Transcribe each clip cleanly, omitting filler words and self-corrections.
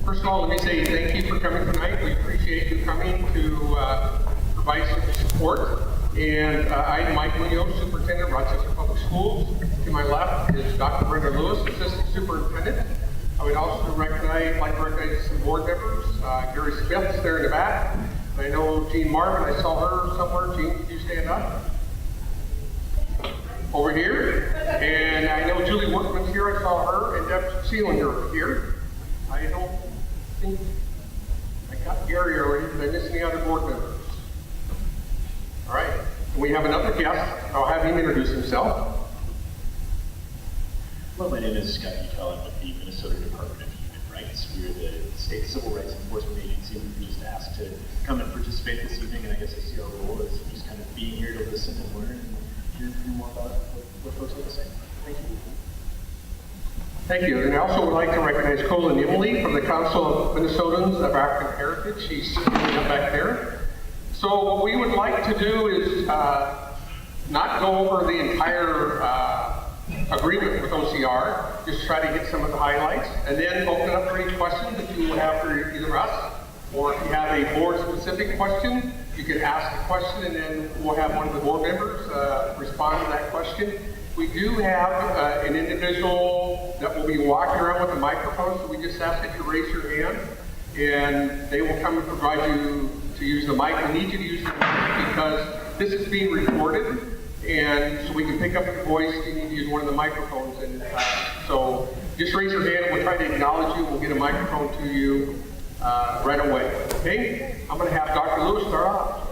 First of all, let me say thank you for coming tonight. We appreciate you coming to provide some support. And I'm Mike Munoz, Superintendent, Rochester Public Schools. To my left is Dr. Brenda Lewis, Assistant Superintendent. I would also like to recognize some board members. Gary Smith's there in the back. I know Jean Marvin, I saw her somewhere. Jean, could you stand up? Over here. And I know Julie Workman's here, I saw her, and Deb Seelinger here. I don't think I got Gary already. Did I miss any other board members? All right. We have another guest. I'll have him introduce himself. Hello, my name is Scott Utell. I'm with the Minnesota Department of Human Rights. We are the state civil rights enforcement agency. We were just asked to come and participate this evening, and I guess I see our role is just kind of being here to listen and learn and hear more about what folks have to say. Thank you. Thank you. And I also would like to recognize Colin Nimley from the Council of Minnesotans of African Heritage. She's sitting back there. So what we would like to do is not go over the entire agreement with OCR, just try to get some of the highlights, and then open up for any questions that you have for either us, or if you have a board-specific question, you can ask the question, and then we'll have one of the board members respond to that question. We do have an individual that will be walking around with a microphone, so we just ask that you raise your hand, and they will come and provide you to use the mic. We need you to use the mic because this is being recorded, and so we can pick up your voice. You need to use one of the microphones, and so just raise your hand. We'll try to acknowledge you. We'll get a microphone to you right away. Okay? I'm going to have Dr. Lewis start off.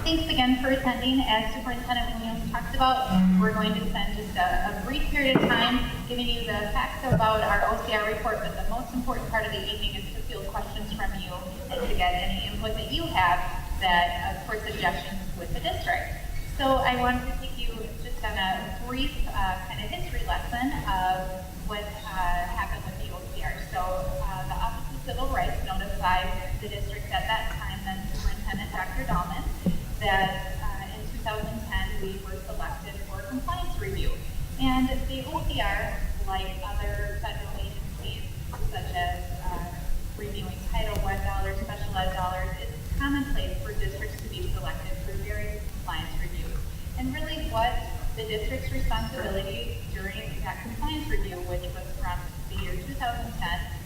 Thanks again for attending. As Superintendent Williams talked about, we're going to spend just a brief period of time giving you the facts about our OCR report, but the most important part of the evening is to field questions from you and to get any input that you have that for suggestions with the district. So I wanted to take you just on a brief kind of history lesson of what happened with the OCR. So the Office of Civil Rights notified the district at that time, then Superintendent Dr. Dahlman, that in 2010 we were selected for compliance review. And the OCR, like other federal agencies, such as reviewing Title I dollars, special ed dollars, it's commonplace for districts to be selected for various compliance reviews. And really what the district's responsibility during that compliance review, which was from the year 2010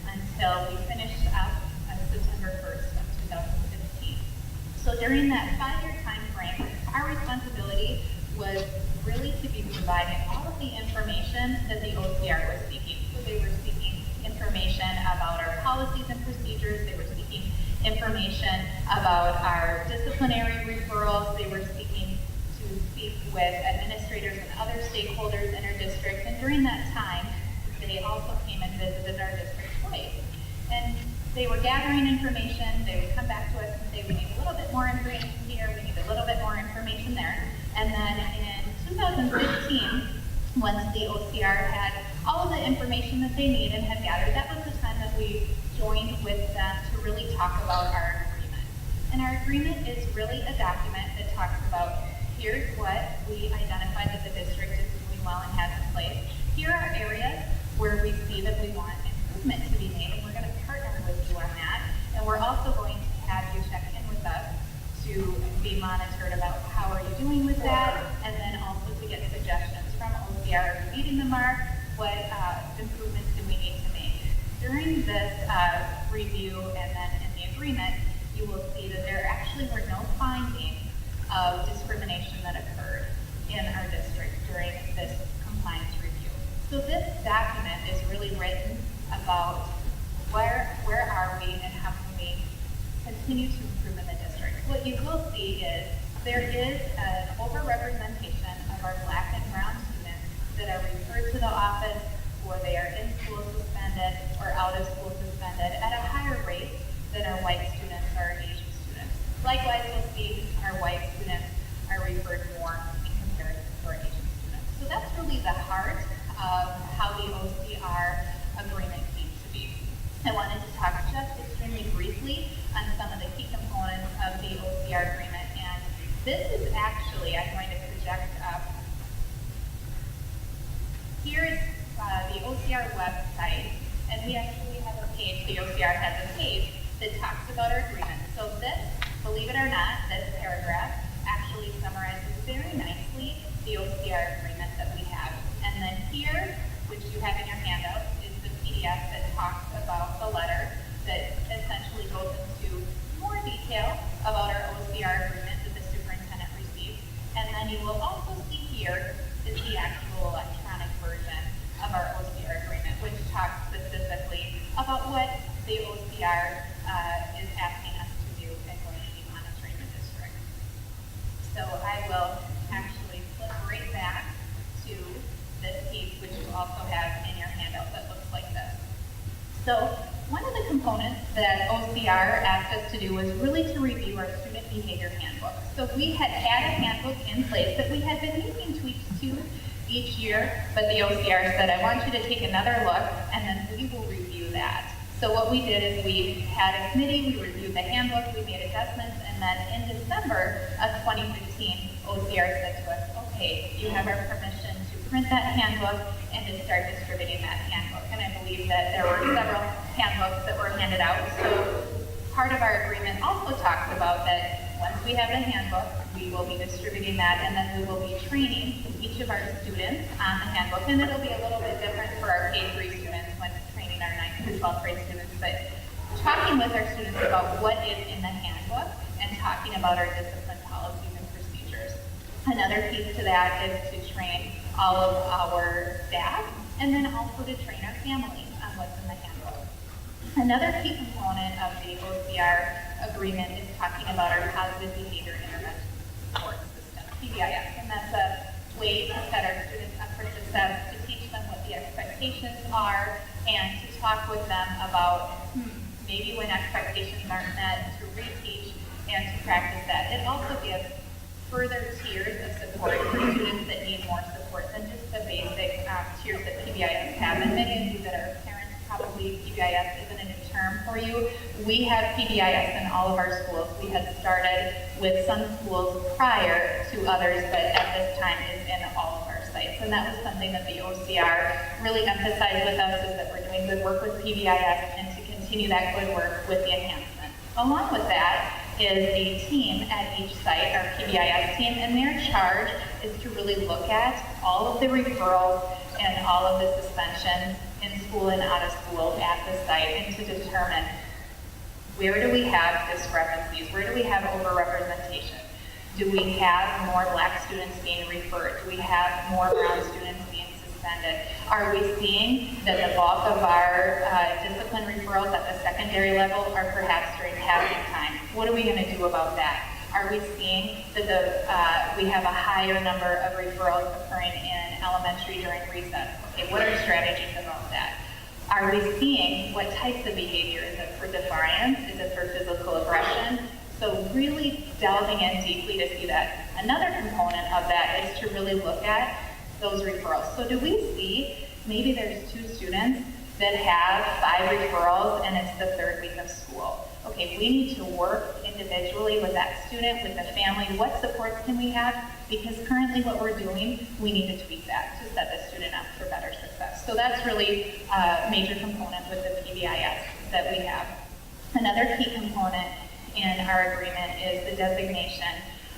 until we finished up on September 1st of 2015. So during that 5-year time frame, our responsibility was really to be providing all of the information that the OCR was seeking. So they were seeking information about our policies and procedures. They were seeking information about our disciplinary referrals. They were seeking to speak with administrators and other stakeholders in our district. And during that time, they also came and visited our district twice. And they were gathering information. They would come back to us and say, we need a little bit more information here, we need a little bit more information there. And then in 2015, once the OCR had all of the information that they need and had gathered, that was the time that we joined with them to really talk about our agreement. And our agreement is really a document that talks about here's what we identified that the district is doing well and has in place. Here are areas where we see that we want improvement to be made, and we're going to partner with you on that. And we're also going to have you check in with us to be monitored about how are you doing with that, and then also to get suggestions from OCR meeting the mark, what improvements do we need to make. During this review and then in the agreement, you will see that there actually were no findings of discrimination that occurred in our district during this compliance review. So this document is really written about where are we and how can we continue to improve in the district. What you will see is there is an overrepresentation of our Black and brown students that are referred to the office, or they are in school suspended or out of school suspended at a higher rate than our white students or our Asian students. Likewise, you'll see our white students are referred more in comparison to our Asian students. So that's really the heart of how the OCR agreement came to be. I wanted to talk just extremely briefly on some of the key components of the OCR agreement. And this is actually, I'm going to project up. Here is the OCR website, and we actually have a page page, the OCR has a page that talks about our agreement. So this, believe it or not, this paragraph actually summarizes very nicely the OCR agreement that we have. And then here, which you have in your handout, is the PDF that talks about the letter that essentially goes into more detail about our OCR agreement that the superintendent received. And then you will also see here is the actual electronic version of our OCR agreement, which talks specifically about what the OCR is asking us to do and going to be monitoring the district. So I will actually flip right back to this piece, which you also have in your handout that looks like this. So one of the components that OCR asked us to do was really to review our student behavior handbook. So we had a handbook in place that we had been making tweaks to each year, but the OCR said, I want you to take another look and then we will review that. So what we did is we had a committee, we reviewed the handbook, we made adjustments, and then in December of 2015, OCR said to us, okay, you have our permission to print that handbook and to start distributing that handbook. And I believe that there were several handbooks that were handed out. So part of our agreement also talks about that once we have the handbook, we will be distributing that, and then we will be training each of our students on the handbook. And it'll be a little bit different for our K-3 students when training our 9th through 12th grade students, but talking with our students about what is in the handbook and talking about our discipline policies and procedures. Another piece to that is to train all of our staff, and then also to train our families on what's in the handbook. Another key component of the OCR agreement is talking about our positive behavior intervention support system, PBIS, and that's a way to set our students up for success, to teach them what the expectations are, and to talk with them about maybe when expectations aren't met, to reteach and to practice that. It also gives further tiers of support for students that need more support than just the basic tiers that PBIS have. And many of you that are parents, probably PBIS isn't a new term for you. We have PBIS in all of our schools. We had started with some schools prior to others, but at this time is in all of our sites. And that was something that the OCR really emphasized with us, is that we're doing good work with PBIS and to continue that good work with the enhancement. Along with that is a team at each site, our PBIS team, and their charge is to really look at all of the referrals and all of the suspensions in school and out of school at the site, and to determine where do we have discrepancies, where do we have overrepresentation, do we have more Black students being referred, do we have more brown students being suspended, are we seeing that the bulk of our discipline referrals at the secondary level are perhaps during passing time? What are we going to do about that? Are we seeing that we have a higher number of referrals occurring in elementary during recess? Okay, what are strategies about that? Are we seeing what types of behavior? Is it for defiance? Is it for physical aggression? So really delving in deeply to see that. Another component of that is to really look at those referrals. So do we see maybe there's 2 students that have 5 referrals and it's the 3rd week of school? Okay, we need to work individually with that student, with the family. What supports can we have? Because currently what we're doing, we need to tweak that to set the student up for better success. So that's really a major component with the PBIS that we have. Another key component in our agreement is the designation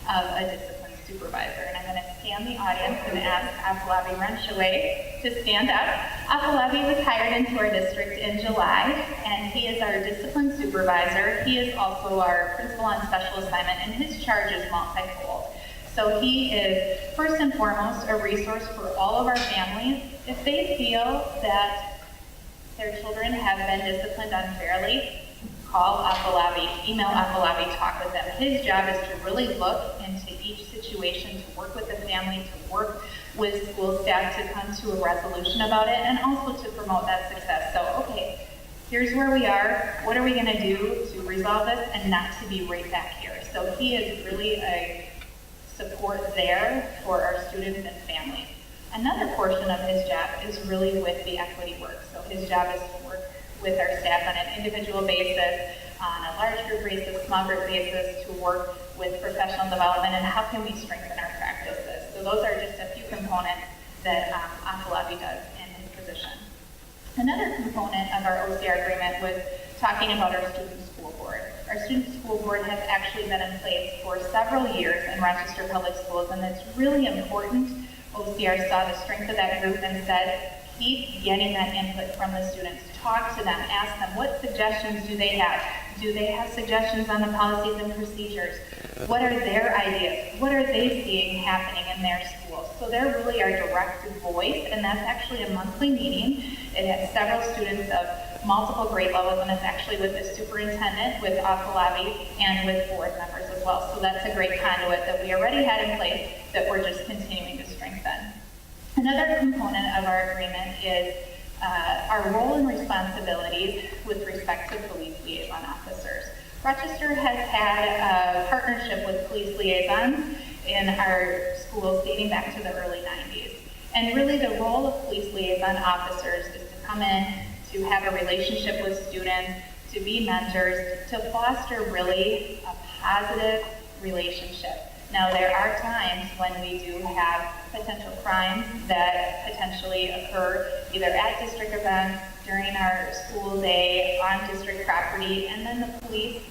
of a discipline supervisor. And I'm going to scan the audience and ask Afolabi Renshaway to stand up. Afolabi was hired into our district in July, and he is our discipline supervisor. He is also our principal on special assignment, and his charge is multifold. So he is, first and foremost, a resource for all of our families. If they feel that their children have been disciplined unfairly, call Afolabi, email Afolabi, talk with them. His job is to really look into each situation, to work with the family, to work with school staff to come to a resolution about it, and also to promote that success. So, okay, here's where we are. What are we going to do to resolve this and not to be right back here? So he is really a support there for our students and families. Another portion of his job is really with the equity work. So his job is to work with our staff on an individual basis, on a large group basis, small group basis, to work with professional development and how can we strengthen our practices. So those are just a few components that Afolabi does in his position. Another component of our OCR agreement was talking about our student school board. Our student school board has actually been in place for several years in Rochester Public Schools, and it's really important. OCR saw the strength of that group and said, keep getting that input from the students. Talk to them, ask them, what suggestions do they have? Do they have suggestions on the policies and procedures? What are their ideas? What are they seeing happening in their schools? So they're really our direct voice, and that's actually a monthly meeting. It has several students of multiple grade levels, and it's actually with the superintendent, with Lobby, and with board members as well. So that's a great conduit that we already had in place that we're just continuing to strengthen. Another component of our agreement is our role and responsibilities with respect to police liaison officers. Rochester has had a partnership with police liaisons in our schools dating back to the early 90s. And really the role of police liaison officers is to come in, to have a relationship with students, to be mentors, to foster really a positive relationship. Now, there are times when we do have potential crimes that potentially occur either at district events, during our school day, on district property, and then the police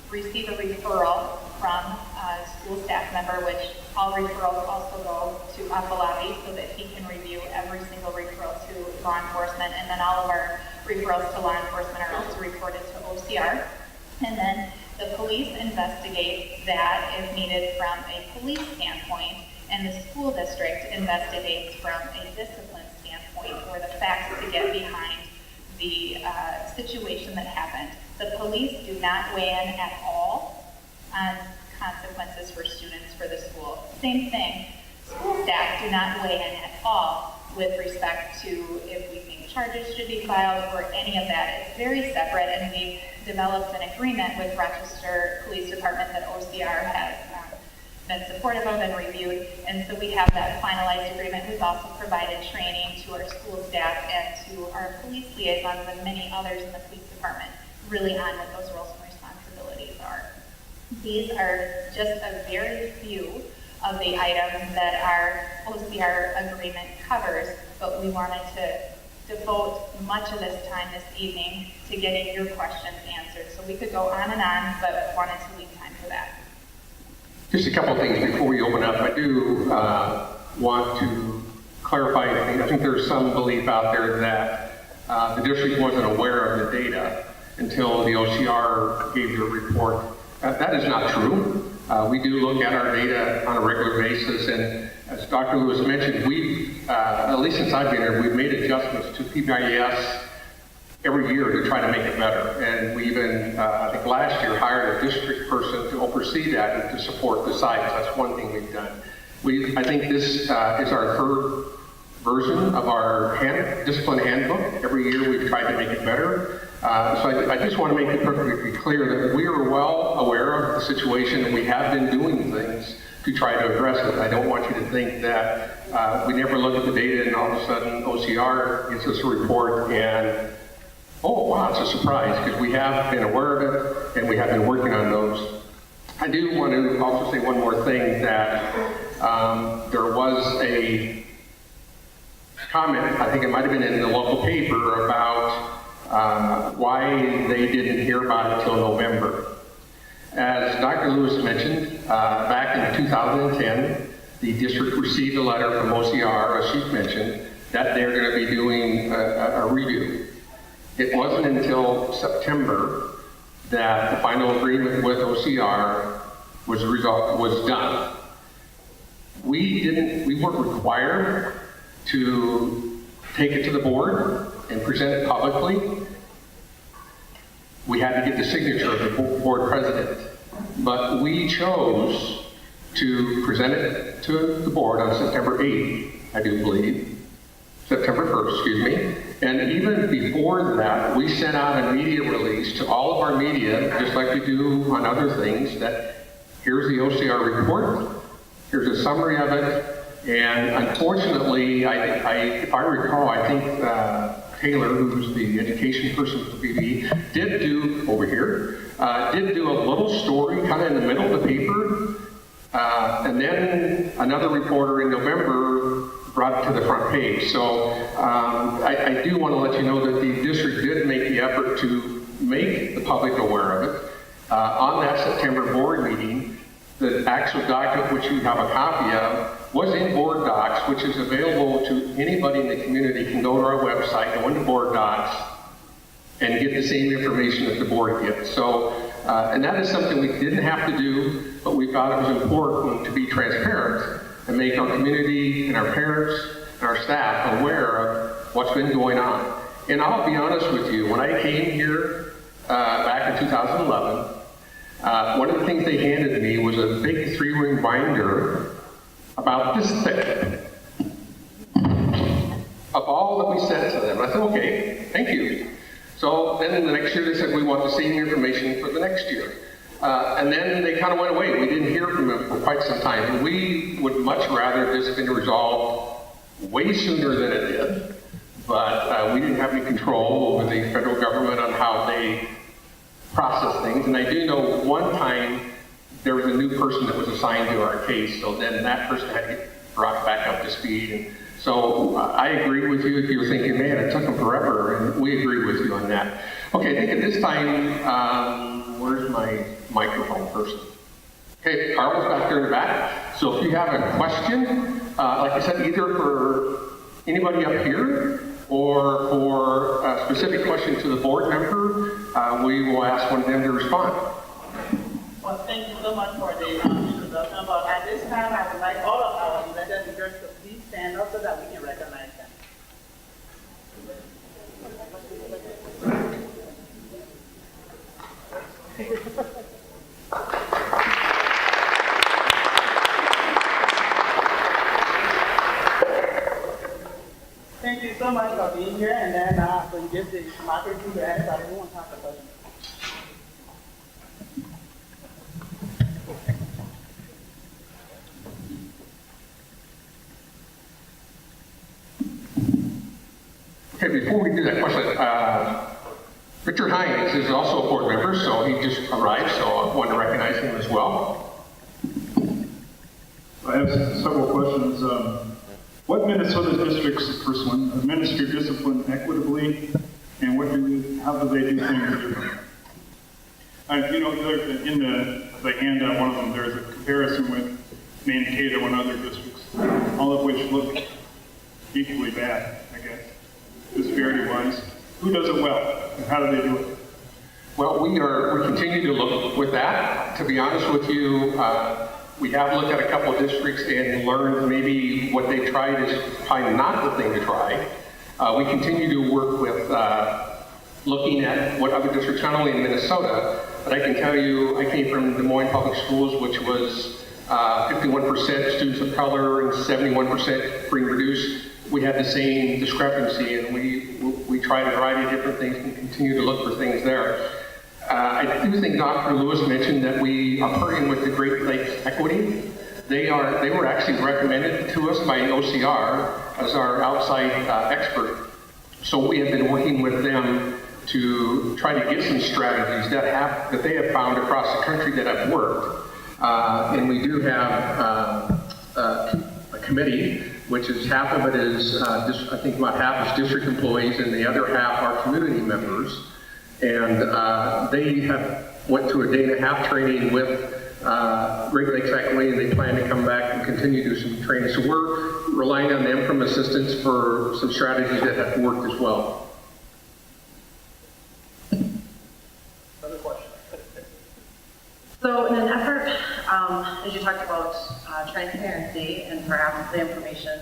receive a referral from a school staff member, which all referrals also go to Lobby so that he can review every single referral to law enforcement, and then all of our referrals to law enforcement are also reported to OCR. And then the police investigate that if needed from a police standpoint, and the school district investigates from a discipline standpoint, or the facts to get behind the situation that happened. The police do not weigh in at all on consequences for students for the school. Same thing, school staff do not weigh in at all with respect to if we think charges should be filed or any of that. It's very separate, and we've developed an agreement with Rochester Police Department that OCR has been supportive of and reviewed, and so we have that finalized agreement. We've also provided training to our school staff and to our police liaisons and many others in the police department, really on what those roles and responsibilities are. These are just a very few of the items that our OCR agreement covers, but we wanted to devote much of this time this evening to getting your questions answered. So we could go on and on, but wanted to leave time for that. Just a couple of things before we open up. I do want to clarify. I think there's some belief out there that the district wasn't aware of the data until the OCR gave their report. That is not true. We do look at our data on a regular basis, and as Dr. Lewis mentioned, we've, at least since I've been here, we've made adjustments to PBIS every year to try to make it better. And we even, I think last year, hired a district person to oversee that and to support the sites. That's one thing we've done. I think this is our third version of our discipline handbook. Every year we've tried to make it better. So I just want to make it perfectly clear that we are well aware of the situation, and we have been doing things to try to address it. I don't want you to think that we never look at the data and all of a sudden OCR gives us a report and, oh wow, it's a surprise, because we have been aware of it and we have been working on those. I do want to also say one more thing, that there was a comment, I think it might have been in the local paper, about why they didn't hear about it until November. As Dr. Lewis mentioned, back in 2010, the district received a letter from OCR, as she mentioned, that they're going to be doing a review. It wasn't until September that the final agreement with OCR was done. We weren't required to take it to the board and present it publicly. We had to get the signature of the board president, but we chose to present it to the board on September 8th, I do believe, September 1st, excuse me. And even before that, we sent out a media release to all of our media, just like we do on other things, that here's the OCR report, here's a summary of it, and unfortunately, if I recall, I think Taylor, who's the education person for PB, did do a little story kind of in the middle of the paper, and then another reporter in November brought it to the front page. So I do want to let you know that the district did make the effort to make the public aware of it. On that September board meeting, the actual document which you have a copy of was in board docs, which is available to anybody in the community. Can go to our website, go into board docs, and get the same information that the board gets. So, and that is something we didn't have to do, but we thought it was important to be transparent and make our community and our parents and our staff aware of what's been going on. And I'll be honest with you, when I came here back in 2011, one of the things they handed me was a big 3-ring binder about this thick of all that we sent to them. I said, okay, thank you. So then the next year they said, we want the same information for the next year. And then they kind of went away. We didn't hear from them for quite some time. And we would much rather this had been resolved way sooner than it did. But we didn't have any control over the federal government on how they process things. And I do know one time there was a new person that was assigned to our case. So then that person had to get brought back up to speed. And so I agree with you if you're thinking, man, it took them forever. And we agree with you on that. Okay, I think at this time, where's my microphone person? Okay, Carl's back there in the back. So if you have a question, like I said, either for anybody up here or for a specific question to the board member, we will ask one of them to respond. Well, thank you so much for the introduction. But at this time, I would like all of our elected leaders to please stand up so that we can recognize them. Thank you so much for being here, and then we'll give the democracy to everybody who wants to ask a question. Okay, before we do that question, Richard Hines is also a board member, so he just arrived, so I want to recognize him as well. I have several questions. What Minnesota districts, the first one, administer discipline equitably, and how do they do things differently? You know, in the handout, one of them, there's a comparison with Mankato and other districts, all of which look equally bad, I guess, disparity-wise. Who does it well, and how do they do it? Well, we continue to look with that. To be honest with you, we have looked at a couple of districts and learned maybe what they tried is probably not the thing to try. We continue to work with looking at what other districts, not only in Minnesota, but I can tell you, I came from Des Moines Public Schools, which was 51% students of color and 71% free and reduced. We had the same discrepancy, and we tried a variety of different things and continue to look for things there. I do think Dr. Lewis mentioned that we are partnering with the Great Lakes Equity. They were actually recommended to us by OCR as our outside expert. So we have been working with them to try to get some strategies that they have found across the country that have worked. And we do have a committee, which is half of it is, I think about half is district employees and the other half are community members. And they went through a 1.5-day training with Great Lakes Equity, and they plan to come back and continue to do some training. So we're relying on them from assistance for some strategies that have worked as well. Other question? So in an effort, as you talked about transparency and perhaps the information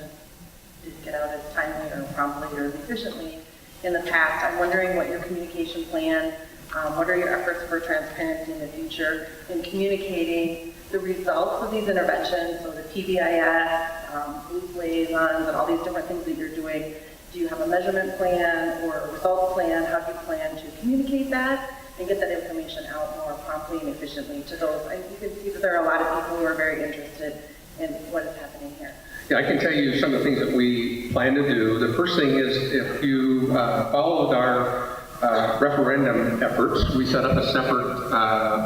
didn't get out as timely or promptly or efficiently in the past, I'm wondering what your communication plan, what are your efforts for transparency in the future in communicating the results of these interventions, so the PBIS, booth liaisons, and all these different things that you're doing. Do you have a measurement plan or a results plan? How do you plan to communicate that and get that information out more promptly and efficiently to those? And you can see that there are a lot of people who are very interested in what is happening here. Yeah, I can tell you some of the things that we plan to do. The first thing is if you followed our referendum efforts, we set up a separate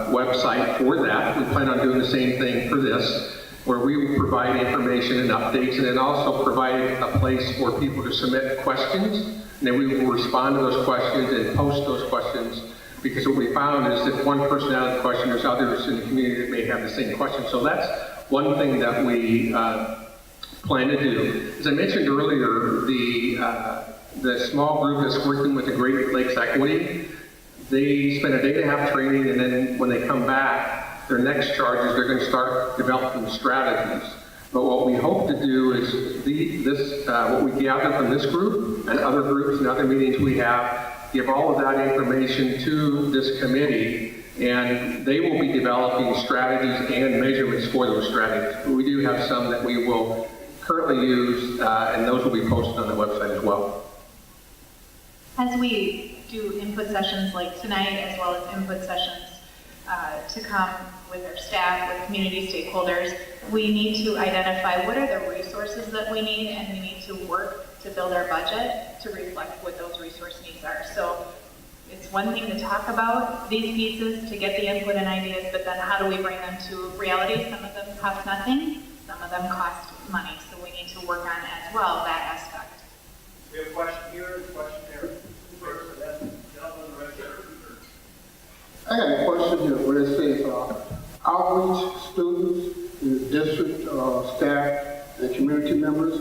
website for that. We plan on doing the same thing for this. where we will provide information and updates, and then also provide a place for people to submit questions, and then we will respond to those questions and post those questions, because what we found is that one person asked the question, there's others in the community that may have the same question. So that's one thing that we plan to do. As I mentioned earlier, the small group that's working with the Great Lakes Equity, they spend a day and a half training, and then when they come back, their next charge is they're going to start developing strategies. But what we hope to do is what we gather from this group and other groups and other meetings we have, give all of that information to this committee, and they will be developing strategies and measurements for those strategies. But we do have some that we will currently use, and those will be posted on the website as well. As we do input sessions like tonight, as well as input sessions to come with our staff, with community stakeholders, we need to identify what are the resources that we need, and we need to work to build our budget to reflect what those resource needs are. So it's one thing to talk about these pieces, to get the input and ideas, but then how do we bring them to reality? Some of them cost nothing, some of them cost money, so we need to work on as well that aspect. We have a question here, a question there. First, and then gentleman right there. I got a question here where it says outreach students in the district, staff, and community members.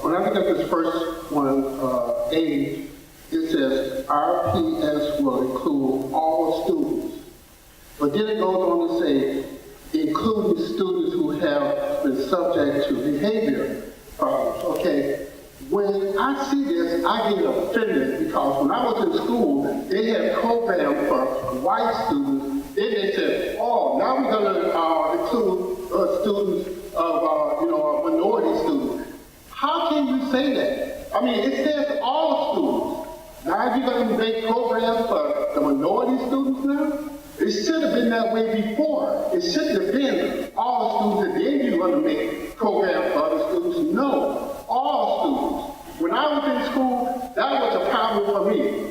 When I look at this first one, age, it says RPS will include all students. But then it goes on to say, including students who have been subject to behavior problems. Okay. When I see this, I get offended because when I was in school, they had programs for white students. Then they said, oh, now we're going to include students of, minority students. How can you say that? I mean, it says all students. Now, are you going to make programs for the minority students now? It should have been that way before. It shouldn't have been all students, and then you're going to make programs for other students. No, all students. When I was in school, that was a problem for me.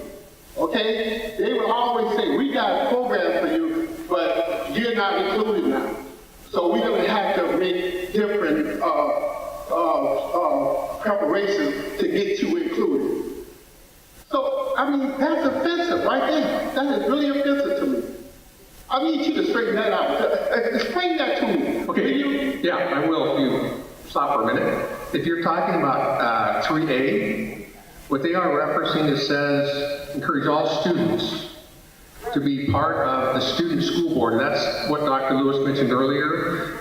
Okay? They would always say, we got a program for you, but you're not included now. So we're going to have to make different preparations to get you included. So, I mean, that's offensive right there. That is really offensive to me. I need you to straighten that out. Explain that to me. Okay, yeah, I will if you stop for a minute. If you're talking about 3A, what they are referencing, it says, encourage all students to be part of the student school board. And that's what Dr. Lewis mentioned earlier.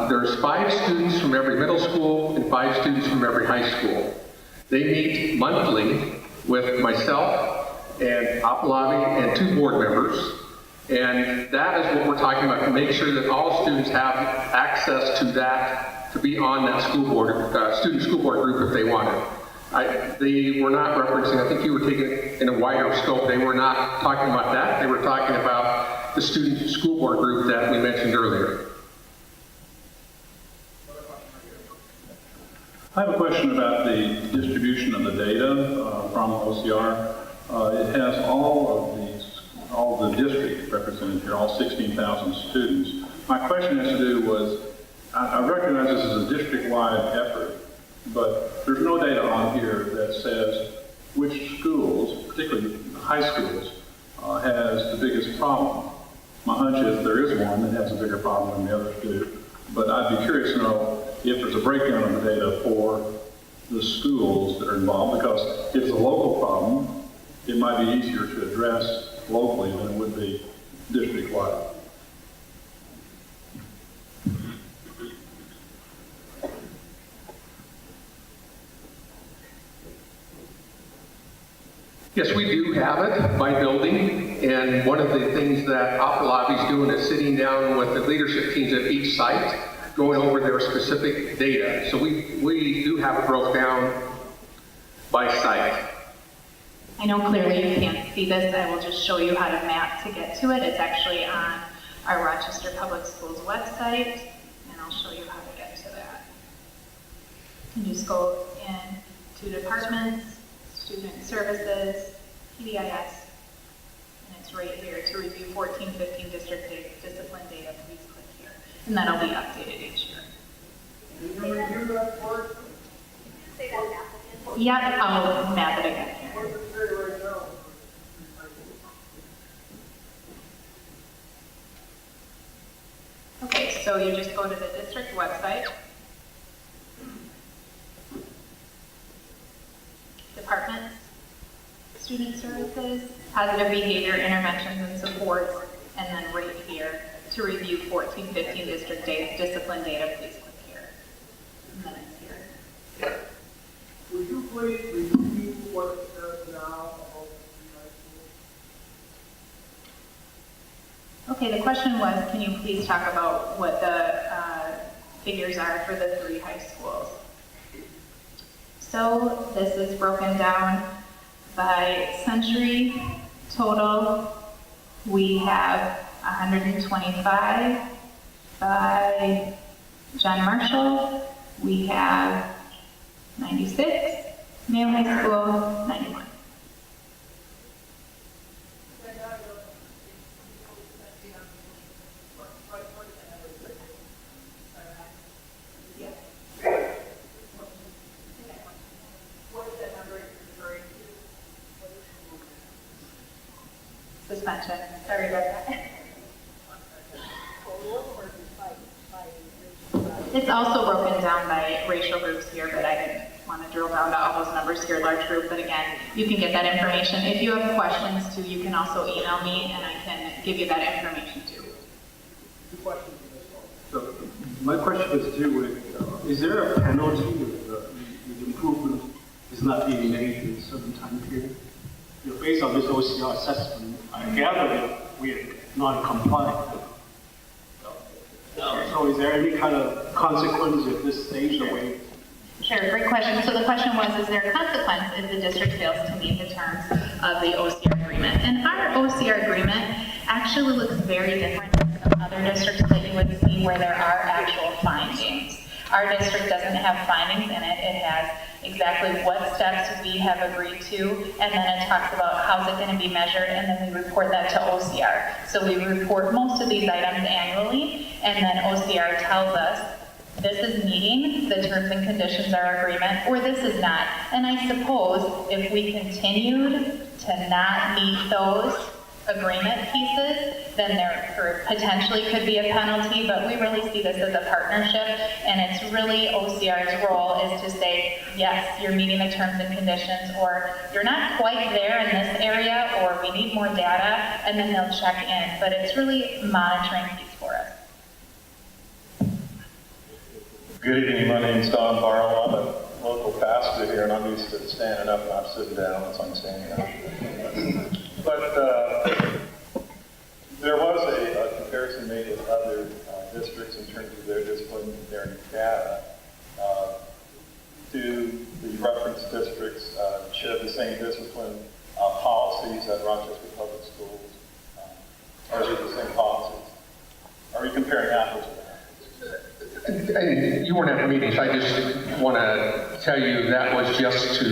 There's 5 students from every middle school and 5 students from every high school. They meet monthly with myself and Apalabi and 2 board members. And that is what we're talking about, to make sure that all students have access to that, to be on that school board, student school board group if they wanted. They were not referencing, I think you were taking it in a wider scope, they were not talking about that, they were talking about the student school board group that we mentioned earlier. I have a question about the distribution of the data from OCR. It has all the district represented here, all 16,000 students. My question has to do with, I recognize this is a district-wide effort, but there's no data on here that says which schools, particularly high schools, has the biggest problem. My hunch is there is one that has a bigger problem than the others do, but I'd be curious to know if there's a breakdown of the data for the schools that are involved, because if it's a local problem, it might be easier to address locally than it would be district-wide. Yes, we do have it by building, and one of the things that Apalabi's doing is sitting down with the leadership teams at each site, going over their specific data. So we do have it broke down by site. I know clearly you can't see this. I will just show you how to map to get to it. It's actually on our Rochester Public Schools website, and I'll show you how to get to that. You just go in to departments, student services, PBIS, and it's right here to review 14-15 district discipline data. Please click here. and that'll be updated each year. Yep, I'll map it again here. Okay, so you just go to the district website, departments, student services, positive behavior interventions and supports, and then right here to review 14-15 district discipline data, please click here. And then it's here. Would you please repeat what it says now about the high school? Okay, the question was, can you please talk about what the figures are for the 3 high schools? So this is broken down by century total. We have 125 by John Marshall. We have 96, Mayo High School, 91. Suspension. Sorry about that. It's also broken down by racial groups here, but I didn't want to drill down to all those numbers here, large group. But again, you can get that information. If you have questions too, you can also email me and I can give you that information too. So my question is too, with, is there a penalty if the improvement is not being made in a certain time period? You know, based on this OCR assessment, I gather that we are non-compliant. So is there any kind of consequence at this stage the way? Sure, great question. So the question was, is there a consequence if the district fails to meet the terms of the OCR agreement? And our OCR agreement actually looks very different than some other districts that you would see where there are actual findings. Our district doesn't have findings in it. It has exactly what steps we have agreed to, and then it talks about how's it going to be measured, and then we report that to OCR. So we report most of these items annually, and then OCR tells us this is meeting the terms and conditions of our agreement, or this is not. And I suppose if we continued to not meet those agreement pieces, then there potentially could be a penalty, but we really see this as a partnership, and it's really OCR's role is to say, yes, you're meeting the terms and conditions, or you're not quite there in this area, or we need more data, and then they'll check in, but it's really a monitoring piece for us. Good evening, my name's Don Barlow. I'm a local pastor here, and I'm used to standing up, not sitting down, so I'm standing up. But there was a comparison made with other districts in terms of their disciplinary data. Do the reference districts share the same discipline policies that Rochester Public Schools? Or is it the same policies? Are we comparing apples to apples? And you weren't at the meeting, so I just want to tell you that was just to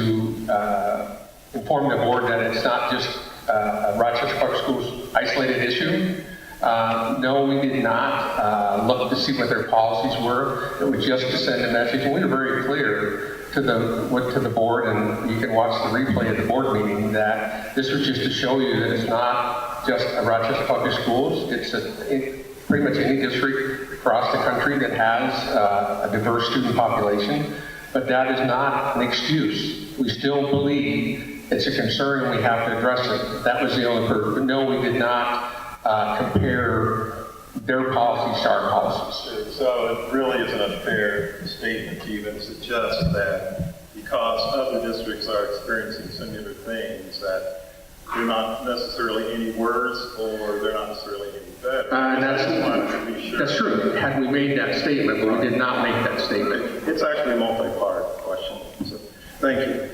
inform the board that it's not just a Rochester Public Schools isolated issue. No, we did not look to see what their policies were. It was just to send a message, and we were very clear to the board, and you can watch the replay of the board meeting, that this was just to show you that it's not just a Rochester Public Schools. It's pretty much any district across the country that has a diverse student population, but that is not an excuse. We still believe it's a concern and we have to address it. That was the only purpose. But no, we did not compare their policies to our policies. So it really isn't a fair statement to even suggest that because other districts are experiencing similar things, that they're not necessarily any worse or they're not necessarily any better. That's true. Had we made that statement, but we did not make that statement. It's actually a multi-part question. So, thank you.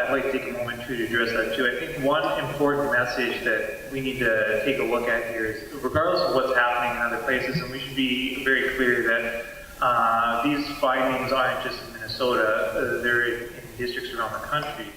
I'd like to take a moment to address that too. I think one important message that we need to take a look at here is, regardless of what's happening in other places, and we should be very clear that these findings aren't just in Minnesota, they're in districts around the country.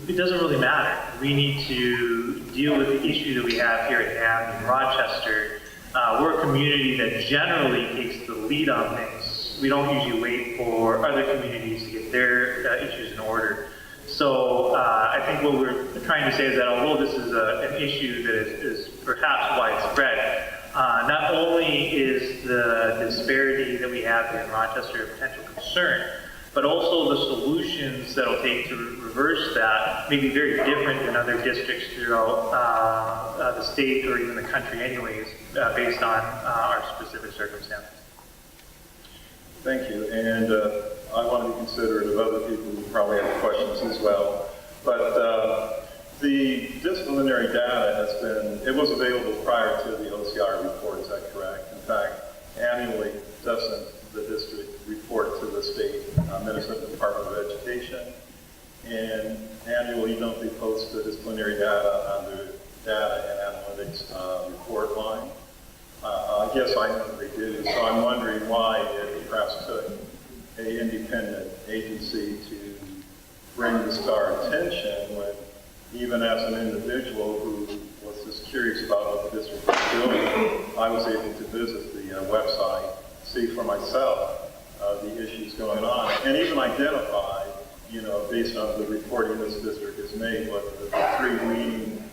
It doesn't really matter. We need to deal with the issue that we have here at hand in Rochester we're a community that generally takes the lead on things. We don't usually wait for other communities to get their issues in order. So I think what we're trying to say is that although this is an issue that is perhaps widespread, not only is the disparity that we have here in Rochester a potential concern, but also the solutions that it'll take to reverse that may be very different than other districts throughout the state or even the country anyways, based on our specific circumstances. Thank you, and I want to be considerate of other people who probably have questions as well. But the disciplinary data it was available prior to the OCR report, is that correct? In fact, annually, doesn't the district report to the state Minnesota Department of Education? And annually, don't they post the disciplinary data on the data and analytics report line? I guess I know they do, so I'm wondering why it perhaps took an independent agency to bring this to our attention when, even as an individual who was just curious about what the district was doing, I was able to visit the website, see for myself the issues going on, and even identify, based on the reporting this district has made, what the three leading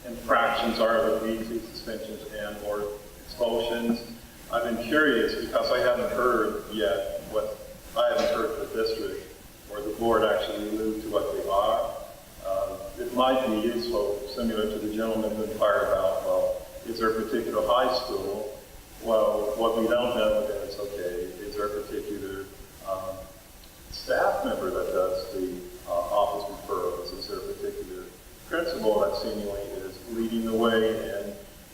infractions are that lead to suspensions and or expulsions. I've been curious because I haven't heard yet the district or the board actually allude to what they are. It might be useful, similar to the gentleman who inquired about, well, is there a particular high school? Well, what we don't know is, okay, is there a particular staff member that does the office referrals? Is there a particular principal that seemingly is leading the way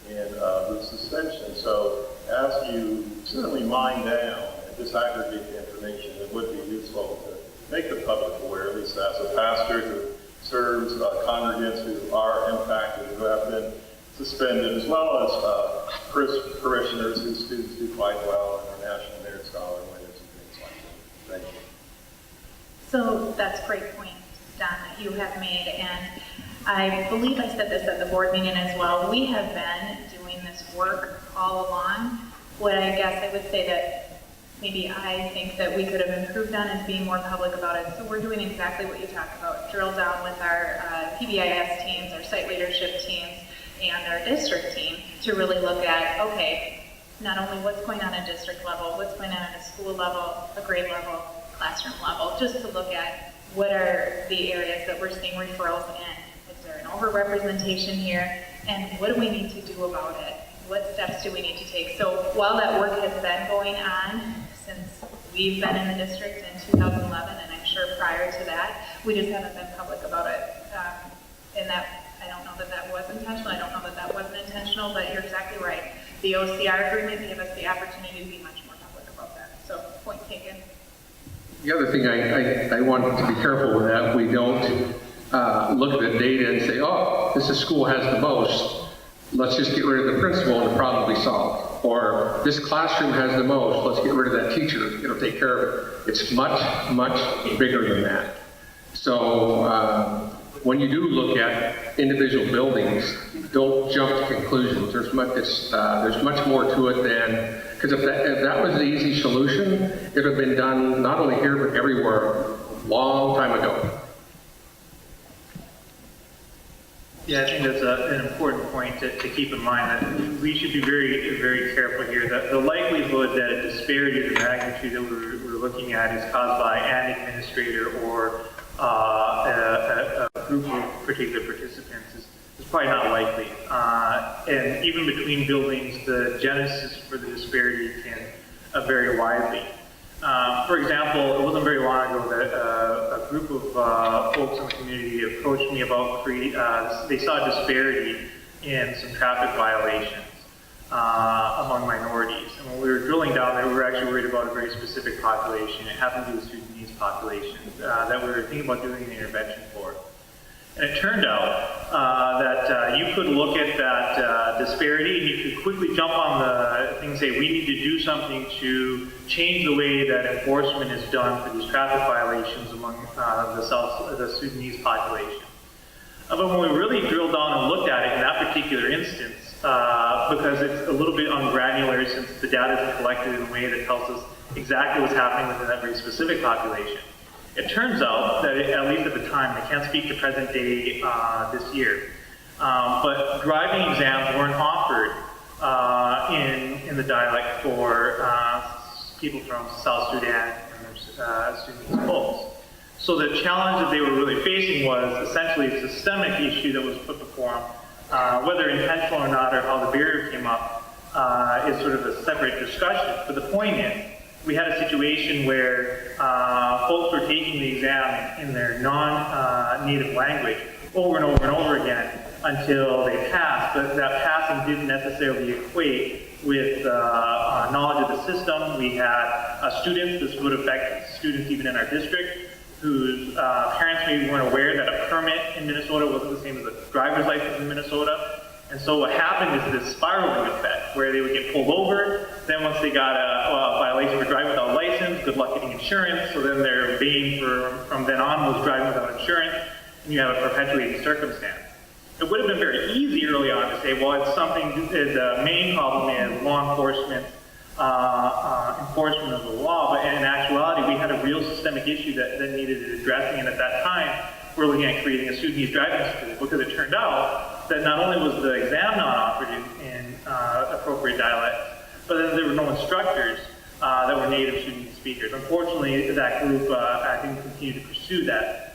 in the suspension? So as you certainly mine down and disaggregate the information, it would be useful to make the public aware, at least as a pastor who serves congregants who are impacted, who have been suspended, as well as parishioners whose students do quite well and are National Merit Scholar winners and things like that. Thank you. So that's a great point, Don, that you have made, and I believe I said this at the board meeting as well. We have been doing this work all along. What I guess I would say that maybe I think that we could have improved on is being more public about it. So we're doing exactly what you talked about, drill down with our PBIS teams, our site leadership teams, and our district team to really look at, okay, not only what's going on at district level, what's going on at a school level, a grade level, classroom level, just to look at what are the areas that we're seeing referrals in. Is there an overrepresentation here? And what do we need to do about it? What steps do we need to take? So while that work has been going on since we've been in the district in 2011, and I'm sure prior to that, we just haven't been public about it. And that, I don't know that that was intentional, I don't know that that wasn't intentional, but you're exactly right. The OCR agreement gave us the opportunity to be much more public about that. So, point taken. The other thing I want to be careful with that, we don't look at the data and say, oh, this school has the most, let's just get rid of the principal and the problem will be solved. Or this classroom has the most, let's get rid of that teacher, it'll take care of it. It's much, much bigger than that. So when you do look at individual buildings, don't jump to conclusions. There's much more to it than, because if that was the easy solution, it would have been done not only here but everywhere a long time ago. Yeah, I think that's an important point to keep in mind, that we should be very, very careful here. That the likelihood that a disparity of the magnitude that we're looking at is caused by an administrator or a group of particular participants is probably not likely. And even between buildings, the genesis for the disparity can vary widely. For example, it wasn't very long ago that a group of folks in the community approached me about they saw a disparity in some traffic violations among minorities. And when we were drilling down there, we were actually worried about a very specific population. It happened to be the student needs population that we were thinking about doing an intervention for. And it turned out that you could look at that disparity and you could quickly jump on the thing and say, we need to do something to change the way that enforcement is done for these traffic violations among the student needs population. But when we really drilled down and looked at it in that particular instance, because it's a little bit ungranular since the data is collected in a way that tells us exactly what's happening within that very specific population. It turns out that, at least at the time, I can't speak to present day this year, but driving exams weren't offered in the dialect for people from South Sudan and their student schools. So the challenge that they were really facing was essentially a systemic issue that was put before them. Whether intentional or not, or how the barrier came up, is sort of a separate discussion. But the point is, we had a situation where folks were taking the exam in their non-native language over and over and over again until they passed, but that passing didn't necessarily equate with knowledge of the system. We had students, this would affect students even in our district, whose parents maybe weren't aware that a permit in Minnesota wasn't the same as a driver's license in Minnesota. And so what happened is this spiraling effect where they would get pulled over. Then once they got a violation for driving without a license, good luck getting insurance. So then their bane from then on was driving without insurance, and you have a perpetuating circumstance. It would have been very easy early on to say, well, it's something, the main problem is law enforcement, enforcement of the law, but in actuality, we had a real systemic issue that needed addressing, and at that time, we're looking at creating a student-use driving school, because it turned out that not only was the exam not offered in appropriate dialect, but then there were no instructors that were native student speakers. Unfortunately, that group, I think, continued to pursue that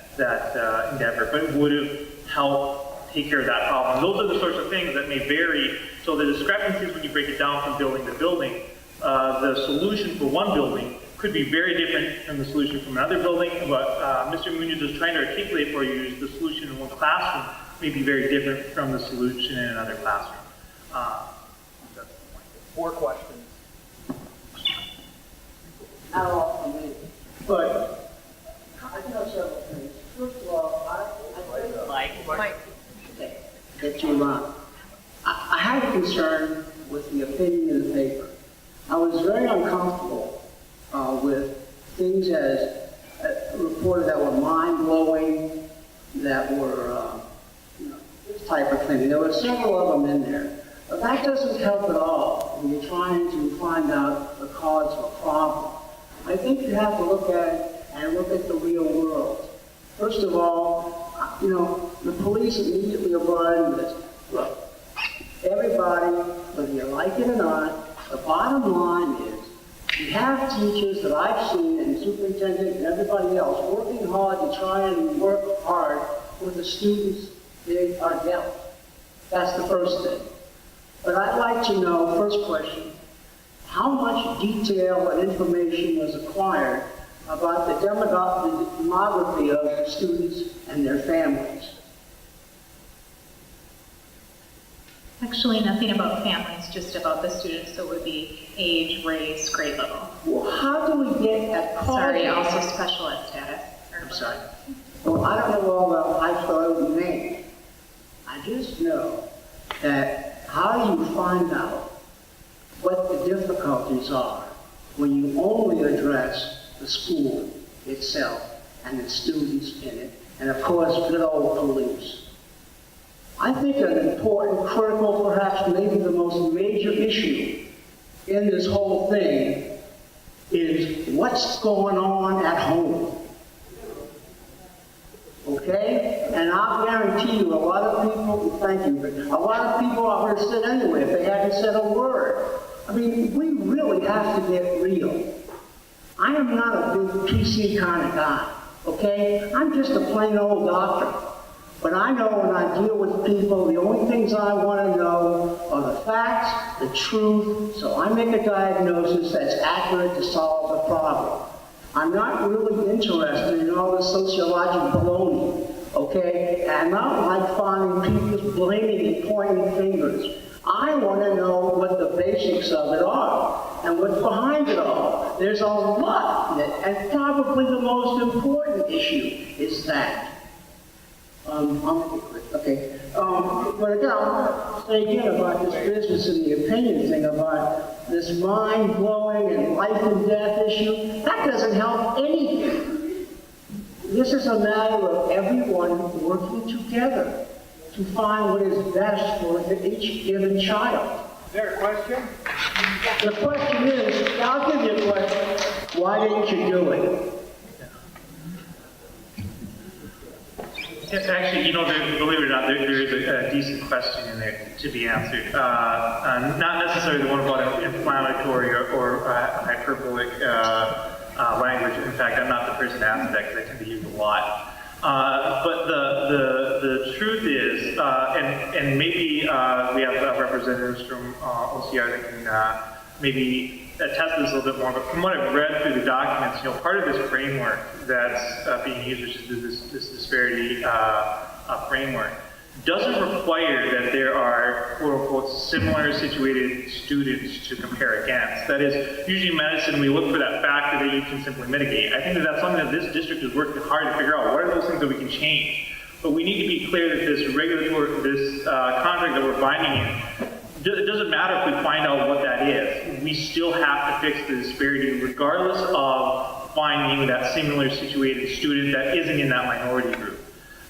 endeavor, but it would have helped take care of that problem. Those are the sorts of things that may vary. So the discrepancies, when you break it down from building to building, the solution for one building could be very different from the solution from another building. What Mr. Munoz is trying to articulate for you is the solution in one classroom may be very different from the solution in another classroom. That's the point. 4 questions. Not all for me, but I do have several things. First of all, Mike. Okay, get you on. I had a concern with the opinion in the paper. I was very uncomfortable with things as reported that were mind-blowing, that were, this type of thing. There were several of them in there. But that doesn't help at all when you're trying to find out the cause of a problem. I think you have to look at it and look at the real world. First of all, the police immediately brought in this. Look, everybody, whether you like it or not, the bottom line is you have teachers that I've seen and superintendents and everybody else working hard to try and work hard with the students they are dealt. That's the first thing. But I'd like to know, first question, how much detail and information was acquired about the demography of the students and their families? Actually, nothing about families, just about the students, so it would be age, race, grade level. Well, how do we get at cause? Sorry, also special ed status. I'm sorry. Well, I don't know all the high story names. I just know that how do you find out what the difficulties are when you only address the school itself and the students in it, and of course, good old police. I think an important, critical, perhaps maybe the most major issue in this whole thing is what's going on at home. Okay? And I'll guarantee you a lot of people, thank you, but a lot of people are going to sit anyway if they hadn't said a word. I mean, we really have to get real. I am not a big PC kind of guy, okay? I'm just a plain old doctor. But I know when I deal with people, the only things I want to know are the facts, the truth, so I make a diagnosis that's accurate to solve the problem. I'm not really interested in all the sociological baloney, okay? And I don't like finding people blaming and pointing fingers. I want to know what the basics of it are and what's behind it all. There's a lot in it, and probably the most important issue is that. Okay. But again, I want to say again about this business and the opinion thing about this mind-blowing and life and death issue. That doesn't help anything. This is a matter of everyone working together. to find what is best for each given child. Is there a question? The question is, I'll give you a question, why didn't you do it? It's actually, you know, believe it or not, there is a decent question in there to be answered. Not necessarily the one about inflammatory or hyperbolic language. In fact, I'm not the person to answer that because I tend to use a lot. But the truth is, and maybe we have representatives from OCR that can maybe attest to this a little bit more, but from what I've read through the documents, you know, part of this framework that's being used, which is this disparity framework, doesn't require that there are quote-unquote similar situated students to compare against. That is, usually in medicine, we look for that factor that you can simply mitigate. I think that that's something that this district is working hard to figure out. What are those things that we can change? But we need to be clear that this contract that we're binding in, it doesn't matter if we find out what that is. We still have to fix the disparity regardless of finding that similar situated student that isn't in that minority group.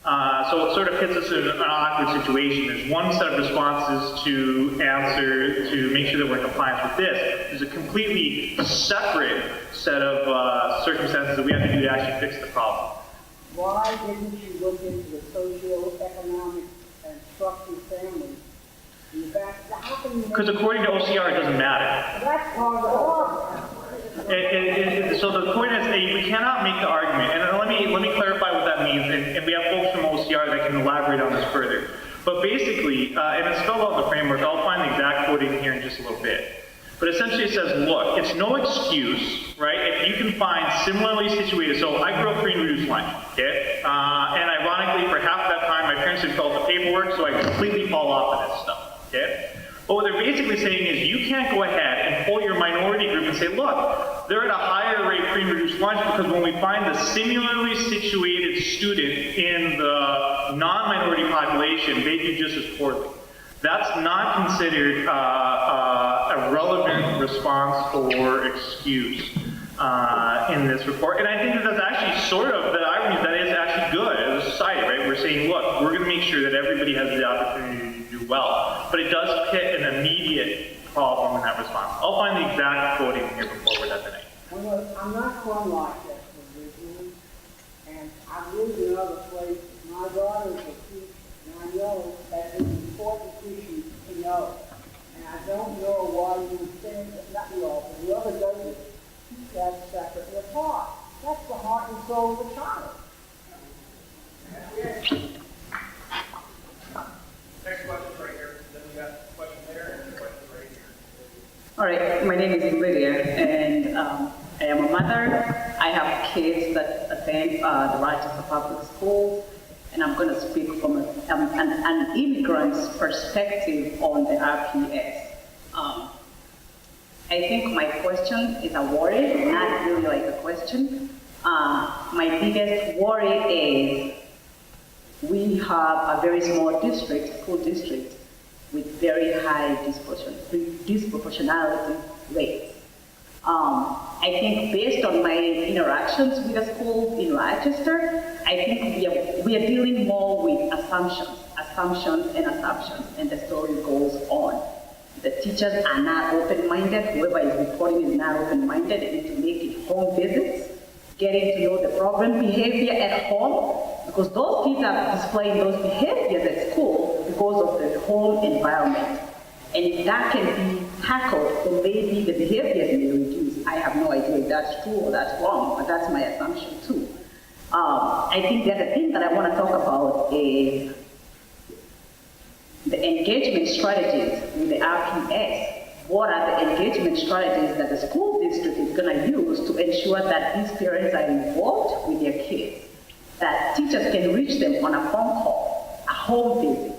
So it sort of puts us in an awkward situation. There's one set of responses to answer to make sure that we're in compliance with this. There's a completely separate set of circumstances that we have to do to actually fix the problem. Why didn't you look into the socio-economic and structured families? Because according to OCR, it doesn't matter. That's part of the argument. So the point is, we cannot make the argument, and let me clarify what that means, and we have folks from OCR that can elaborate on this further. But basically, and it's spelled out in the framework, I'll find the exact quoting here in just a little bit. But essentially it says, look, it's no excuse, right, if you can find similarly situated, so I grew up free and reduced lunch, okay? And ironically, for half that time, my parents had filled out the paperwork, so I completely fall off of this stuff, okay? But what they're basically saying is you can't go ahead and pull your minority group and say, look, they're at a higher rate free and reduced lunch because when we find the similarly situated student in the non-minority population, they do just as poorly. That's not considered a relevant response or excuse in this report. And I think that that's actually sort of, the irony is that is actually good as a society, right? We're saying, look, we're going to make sure that everybody has the opportunity to do well. But it does hit an immediate problem in that response. I'll find the exact quoting here before we're done tonight. Well, I'm not from Rochester originally, and I've lived in other places. My daughters are teachers, and I know that it's an important issue to know. And I don't know why you would say that, not you all, but the other judges keep that separately apart. That's the heart and soul of the child. Next question's right here. Then we got a question there and a question right here. All right, my name is Lydia, and I am a mother. I have kids that attend the Rochester Public Schools, and I'm going to speak from an immigrant's perspective on the RPS. I think my question is a worry, not really like a question. My biggest worry is we have a very small district, school district, with very high disproportionality rates. I think based on my interactions with the schools in Rochester, I think we are dealing more with assumptions, and the story goes on. The teachers are not open-minded. Whoever is reporting is not open-minded. They need to make it home visits, getting to know the problem behavior at home, because those kids are displaying those behaviors at school because of the home environment. And if that can be tackled, then maybe the behaviors may reduce. I have no idea if that's true or that's wrong, but that's my assumption too. I think the other thing that I want to talk about is the engagement strategies with the RPS. What are the engagement strategies that the school district is going to use to ensure that these parents are involved with their kids, that teachers can reach them on a phone call, a home visit.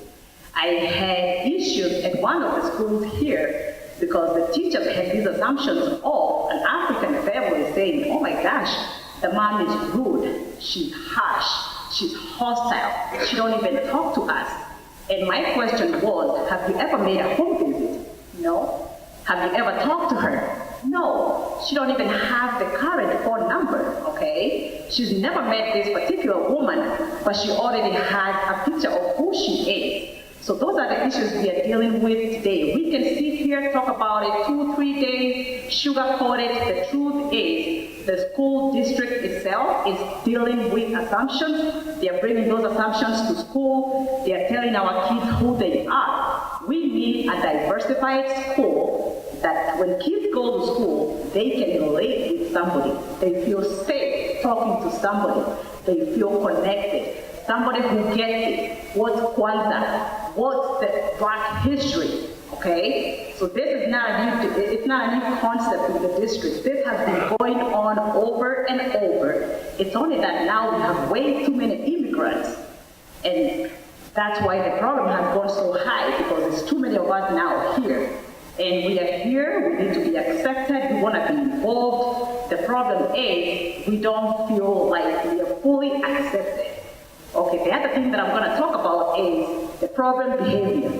I had issues at one of the schools here because the teachers had these assumptions of an African family saying, oh my gosh, the mom is rude, she's harsh, she's hostile, she don't even talk to us. And my question was, have you ever made a home visit? No. Have you ever talked to her? No. She don't even have the current phone number, okay? She's never met this particular woman, but she already has a picture of who she is. So those are the issues we are dealing with today. We can sit here, talk about it 2-3 days, sugarcoat it. The truth is, the school district itself is dealing with assumptions. They are bringing those assumptions to school. They are telling our kids who they are. We need a diversified school that when kids go to school, they can relate with somebody. They feel safe talking to somebody. They feel connected. Somebody who gets it. What's Kwanzaa? What's the Black history? Okay? So this is not a new, it's not a new concept in the district. This has been going on over and over. It's only that now we have way too many immigrants. And that's why the problem has gone so high, because there's too many of us now here. And we are here, we need to be accepted, we want to be involved. The problem is, we don't feel like we are fully accepted. Okay, the other thing that I'm going to talk about is the problem behavior.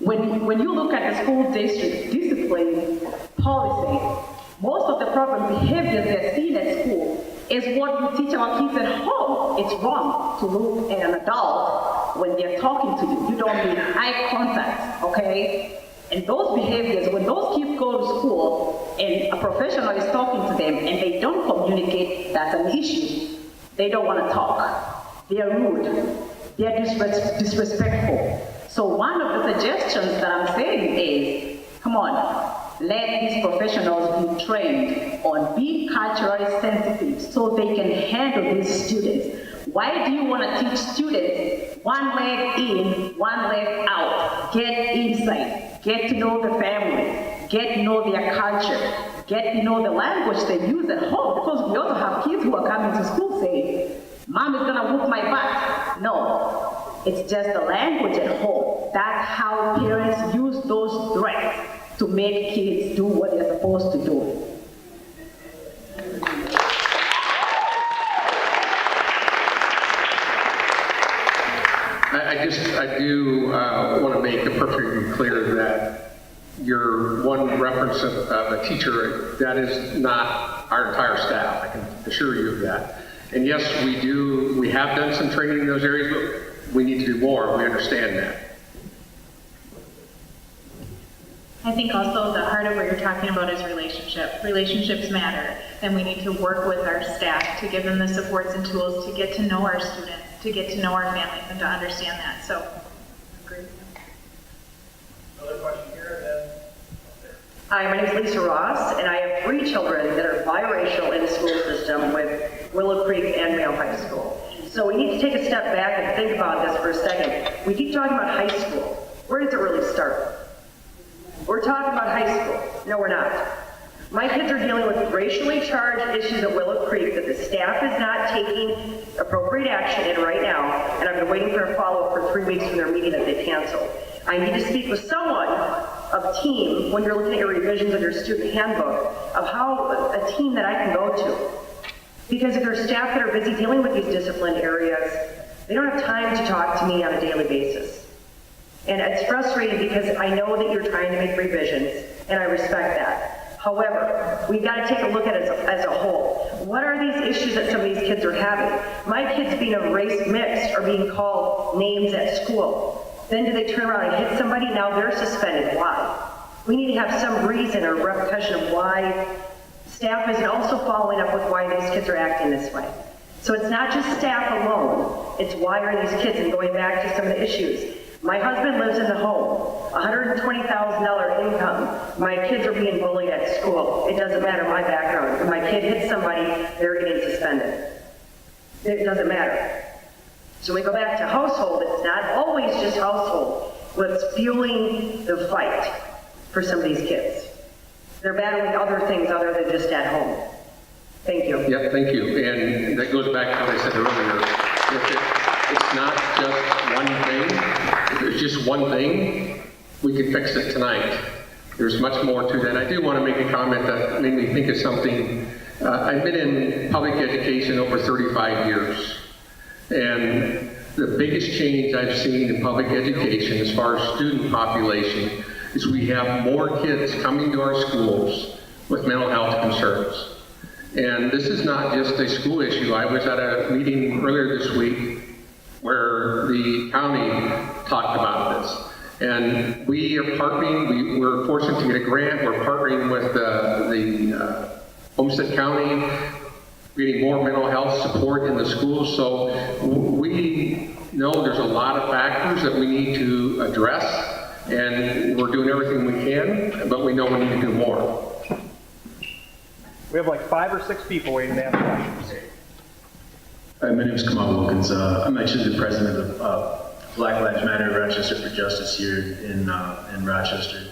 When you look at the school district discipline policy, most of the problem behaviors they're seen at school is what we teach our kids at home. It's wrong to look at an adult when they're talking to you. You don't need eye contact, okay? And those behaviors, when those kids go to school and a professional is talking to them and they don't communicate, that's an issue. They don't want to talk. They are rude. They are disrespectful. So one of the suggestions that I'm saying is, come on, let these professionals be trained on being culturally sensitive so they can handle these students. Why do you want to teach students one leg in, one leg out? Get insight, get to know the family, get to know their culture, get to know the language they use at home, because we also have kids who are coming to school saying, Mom is gonna whoop my butt. No, it's just the language at home. That's how parents use those threats to make kids do what they're supposed to do. I do want to make it perfectly clear that your one reference of a teacher, that is not our entire staff. I can assure you of that. And yes, we have done some training in those areas, but we need to do more. We understand that. I think also the heart of what you're talking about is relationship. Relationships matter, and we need to work with our staff to give them the supports and tools to get to know our students, to get to know our families, and to understand that. So, agree. Another question here, and then up there. Hi, my name is Lisa Ross, and I have 3 children that are biracial in the school system with Willow Creek and Mayo High School. So we need to take a step back and think about this for a second. We keep talking about high school. Where does it really start? We're talking about high school. No, we're not. My kids are dealing with racially charged issues at Willow Creek that the staff is not taking appropriate action in right now, and I've been waiting for a follow-up for 3 weeks from their meeting that they canceled. I need to speak with someone of team when you're looking at your revisions of your student handbook of how a team that I can go to. Because if there's staff that are busy dealing with these discipline areas, they don't have time to talk to me on a daily basis. And it's frustrating because I know that you're trying to make revisions, and I respect that. However, we've got to take a look at it as a whole. What are these issues that some of these kids are having? My kids being of race mixed are being called names at school. Then do they turn around and hit somebody? Now they're suspended. Why? We need to have some reason or repercussion of why staff isn't also following up with why these kids are acting this way. So it's not just staff alone. It's why are these kids, and going back to some of the issues. My husband lives in the home, $120,000 income. My kids are being bullied at school. It doesn't matter my background. If my kid hits somebody, they're getting suspended. It doesn't matter. So we go back to household. It's not always just household. What's fueling the fight for some of these kids? They're battling other things other than just at home. Thank you. Yeah, thank you. And that goes back to what I said earlier. It's not just one thing. If it's just one thing, we can fix it tonight. There's much more to that. I do want to make a comment that made me think of something. I've been in public education over 35 years. And the biggest change I've seen in public education as far as student population is we have more kids coming to our schools with mental health concerns. And this is not just a school issue. I was at a meeting earlier this week where the county talked about this. And we are partnering, we're fortunate to get a grant. We're partnering with the Homestead County, getting more mental health support in the schools. So we know there's a lot of factors that we need to address, and we're doing everything we can, but we know we need to do more. We have like 5 or 6 people waiting to ask questions. Hi, my name is Kamal Wilkins. I'm actually the president of Black Lives Matter Rochester for Justice here in Rochester.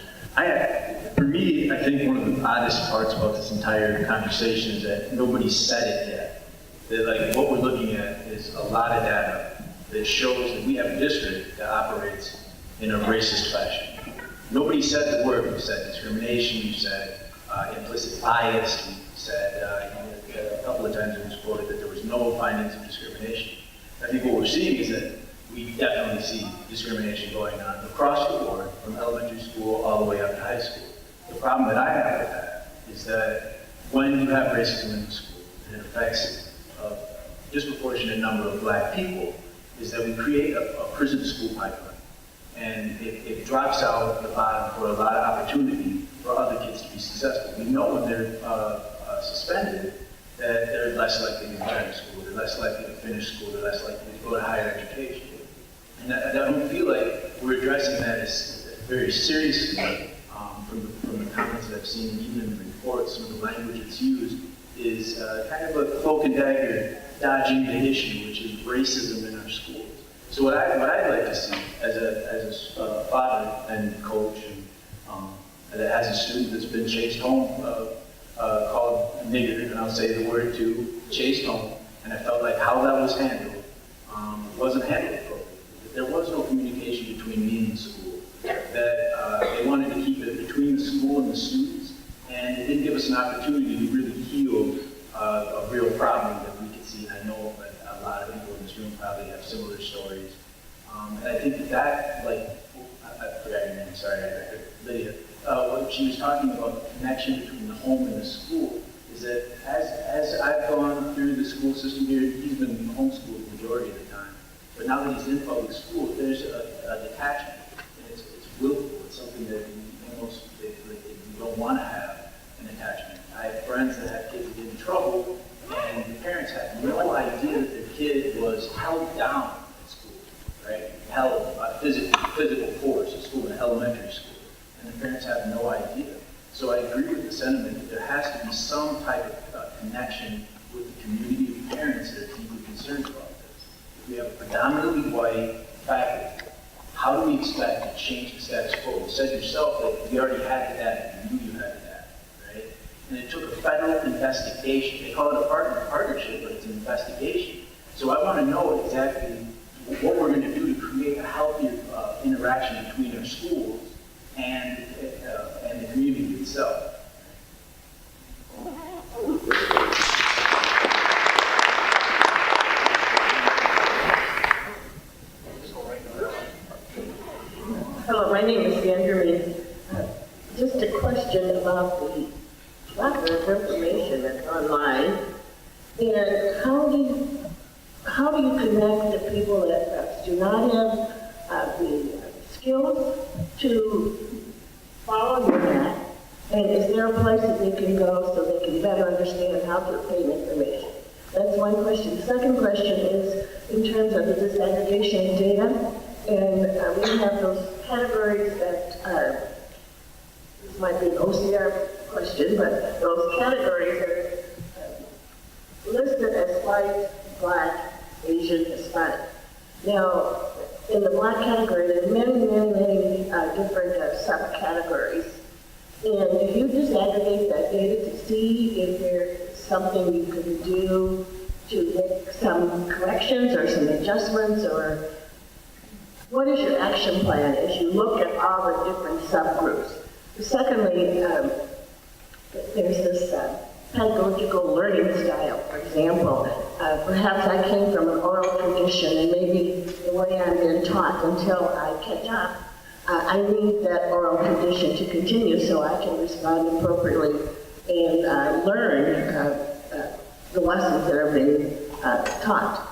For me, I think one of the oddest parts about this entire conversation is that nobody said it yet. That like what we're looking at is a lot of data that shows that we have a district that operates in a racist fashion. Nobody said the word. We said discrimination. We said implicit bias. We said a couple of times it was quoted that there was no findings of discrimination. I think what we're seeing is that we definitely see discrimination going on across the board, from elementary school all the way up to high school. The problem that I have with that is that when you have racism in the school, and it affects a disproportionate number of black people, is that we create a prison school pipeline. And it drops out the bottom for a lot of opportunity for other kids to be successful. We know when they're suspended that they're less likely to return to school, they're less likely to finish school, they're less likely to go to higher education. And I don't feel like we're addressing that as very seriously. From the comments that I've seen, even in the report, some of the language that's used is kind of a cloak and dagger dodging the issue, which is racism in our schools. So what I'd like to see as a father and coach that has a student that's been chased home, called nigger, and I'll say the word too, chased home, and I felt like how that was handled wasn't handled appropriately. There was no communication between me and the school. That they wanted to keep it between the school and the students, and it didn't give us an opportunity to really heal a real problem that we could see. And I know that a lot of people in this room probably have similar stories. And I think that like, I forgot your name, sorry, Lydia, what she was talking about, the connection between the home and the school, is that as I've gone through the school system here, he's been homeschooled the majority of the time, but now that he's in public school, there's a detachment. It's willful. It's something that you almost you don't want to have an attachment. I have friends that have kids that get in trouble, and the parents have no idea that their kid was held down at school, right? Held by physical force at school, in elementary school, and the parents have no idea. So I agree with the sentiment that there has to be some type of connection with the community of parents that are deeply concerned about this. If we have a predominantly white faculty, how do we expect to change the status quo? You said yourself that we already had the data, you knew you had the data, right? And it took a federal investigation. They call it a partnership, but it's an investigation. So I want to know exactly what we're going to do to create a healthier interaction between our schools and the community itself. Hello, my name is Sandra Means. Just a question about the lack of information that's online, and how do you connect the people that perhaps do not have the skills to follow your path, and is there a place that they can go so they can better understand how to obtain information? That's one question. The second question is in terms of the disaggregation data. And we have those categories that this might be an OCR question, but those categories are listed as white, black, Asian, Hispanic. Now, in the black category, there are many different subcategories. And do you disaggregate that data to see if there's something you can do to make some corrections or some adjustments, or what is your action plan as you look at all the different subgroups? Secondly, there's this pedagogical learning style, for example. Perhaps I came from an oral tradition, and maybe the way I've been taught until I catch up, I need that oral tradition to continue so I can respond appropriately and learn the lessons that are being taught.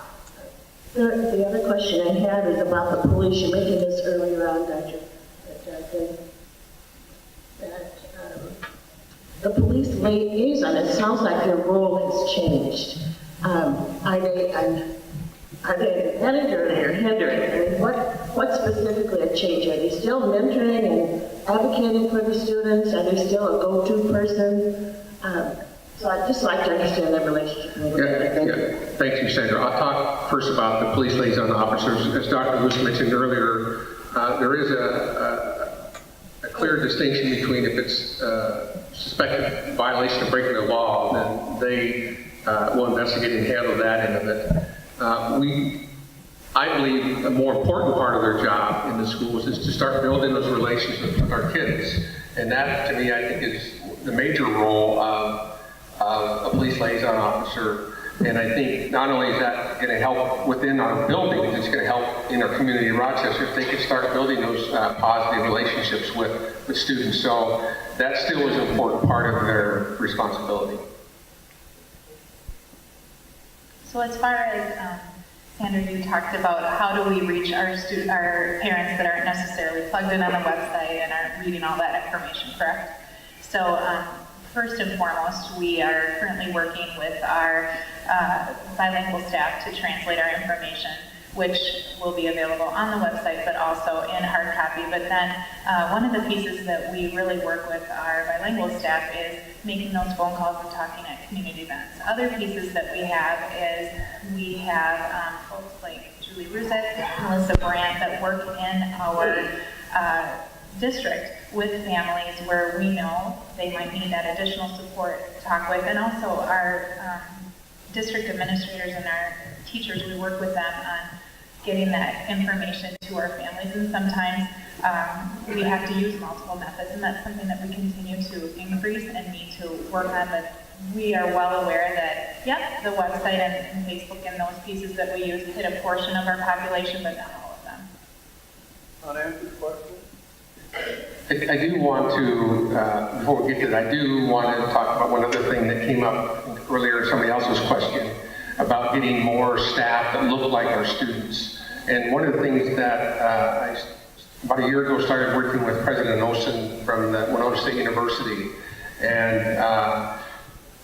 The other question I had is about the police. You mentioned this earlier on, Dr. Johnson, that the police liaison, it sounds like their role has changed. Are they the manager or their header? I mean, what specifically have changed? Are they still mentoring and advocating for the students? Are they still a go-to person? So I'd just like to understand that relationship a little bit. Thank you, Sandra. I'll talk first about the police liaison officers. As Dr. Lewis mentioned earlier, there is a clear distinction between if it's suspected violation of breaking the law, then they will investigate and handle that end of it. I believe a more important part of their job in the schools is to start building those relationships with our kids. And that, to me, I think is the major role of a police liaison officer. And I think not only is that going to help within our buildings, it's going to help in our community of Rochester if they can start building those positive relationships with students. So that still is an important part of their responsibility. So as far as Sandra, you talked about how do we reach our parents that aren't necessarily plugged in on the website and aren't reading all that information, correct? So first and foremost, we are currently working with our bilingual staff to translate our information, which will be available on the website, but also in hard copy. But then one of the pieces that we really work with our bilingual staff is making those phone calls and talking at community events. Other pieces that we have is we have folks like Julie Ruzek, Melissa Brandt that work in our district with families where we know they might need that additional support to talk with, and also our district administrators and our teachers, we work with them on getting that information to our families, and sometimes we have to use multiple methods, and that's something that we continue to increase and need to work on, but we are well aware that, yep, the website and Facebook and those pieces that we use hit a portion of our population, but not all of them. Unanswered question? I do want to, before we get to that, I do want to talk about one other thing that came up earlier in somebody else's question about getting more staff that look like our students. And one of the things that I, about a year ago, started working with President Olson from the Winona State University. And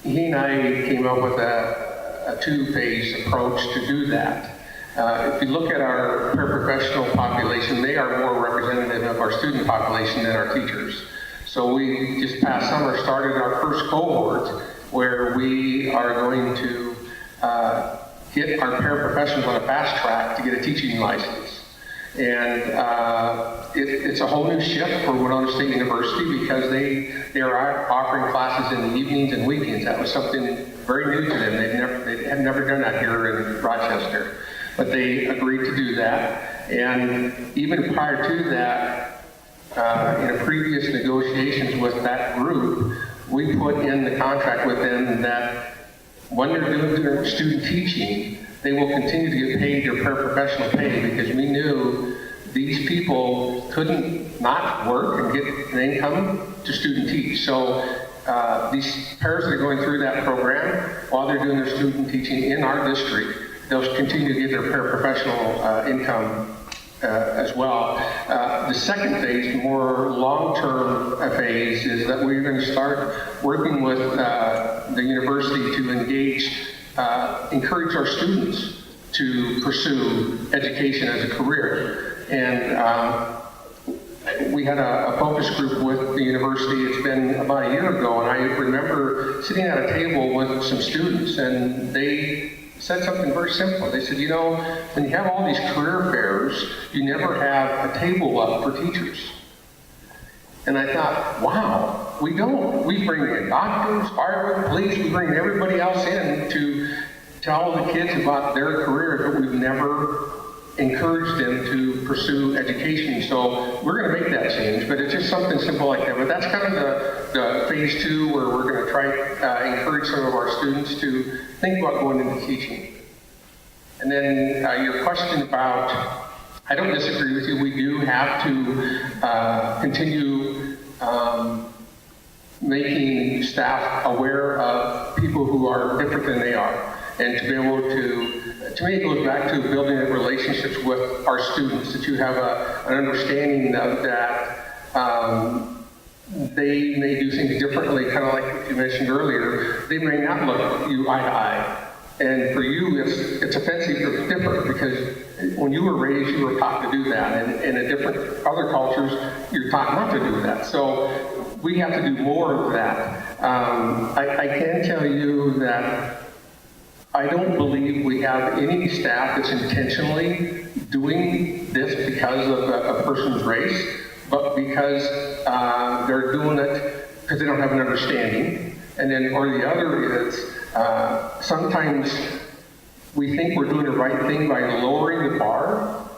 he and I came up with a two-phase approach to do that. If you look at our paraprofessional population, they are more representative of our student population than our teachers. So we just past summer started our first cohort where we are going to get our paraprofessionals on a fast track to get a teaching license. And it's a whole new shift for Winona State University because they are offering classes in the evenings and weekends. That was something very new to them. They had never done that here in Rochester. But they agreed to do that. And even prior to that, in previous negotiations with that group, we put in the contract with them that when they're doing their student teaching, they will continue to get paid their paraprofessional pay because we knew these people couldn't not work and get an income to student teach. So these paras that are going through that program, while they're doing their student teaching in our district, they'll continue to get their paraprofessional income as well. The second phase, the more long-term phase, is that we're going to start working with the university to engage, encourage our students to pursue education as a career. And we had a focus group with the university. It's been about a year ago, and I remember sitting at a table with some students, and they said something very simple. They said, you know, when you have all these career fairs, you never have a table up for teachers. And I thought, wow, we don't. We bring in doctors, firemen, police, we bring everybody else in to tell the kids about their career, but we've never encouraged them to pursue education. So we're going to make that change, but it's just something simple like that. But that's kind of the phase two where we're going to try encourage some of our students to think about going into teaching. And then your question about, I don't disagree with you. We do have to continue making staff aware of people who are different than they are, and to be able to to me, it goes back to building relationships with our students, that you have an understanding of that they may do things differently, kind of like what you mentioned earlier. They may not look at you eye to eye. And for you, it's offensive or different, because when you were raised, you were taught to do that. And in other cultures, you're taught not to do that. So we have to do more of that. I can tell you that I don't believe we have any staff that's intentionally doing this because of a person's race, but because they're doing it because they don't have an understanding. And then, or the other is, sometimes we think we're doing the right thing by lowering the bar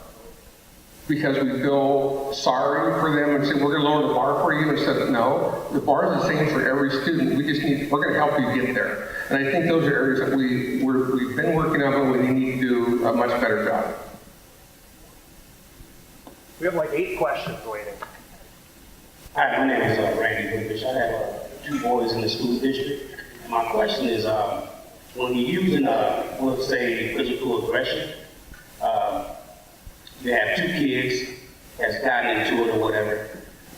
because we feel sorry for them and say, we're going to lower the bar for you, instead of, no, the bar is the same for every student. We're going to help you get there. And I think those are areas that we've been working on, but we need to do a much better job. We have like 8 questions waiting. Hi, my name is Randy Wickfish. I have 2 boys in the school district. My question is, when you're using, let's say, physical aggression, you have 2 kids that's gotten into it or whatever.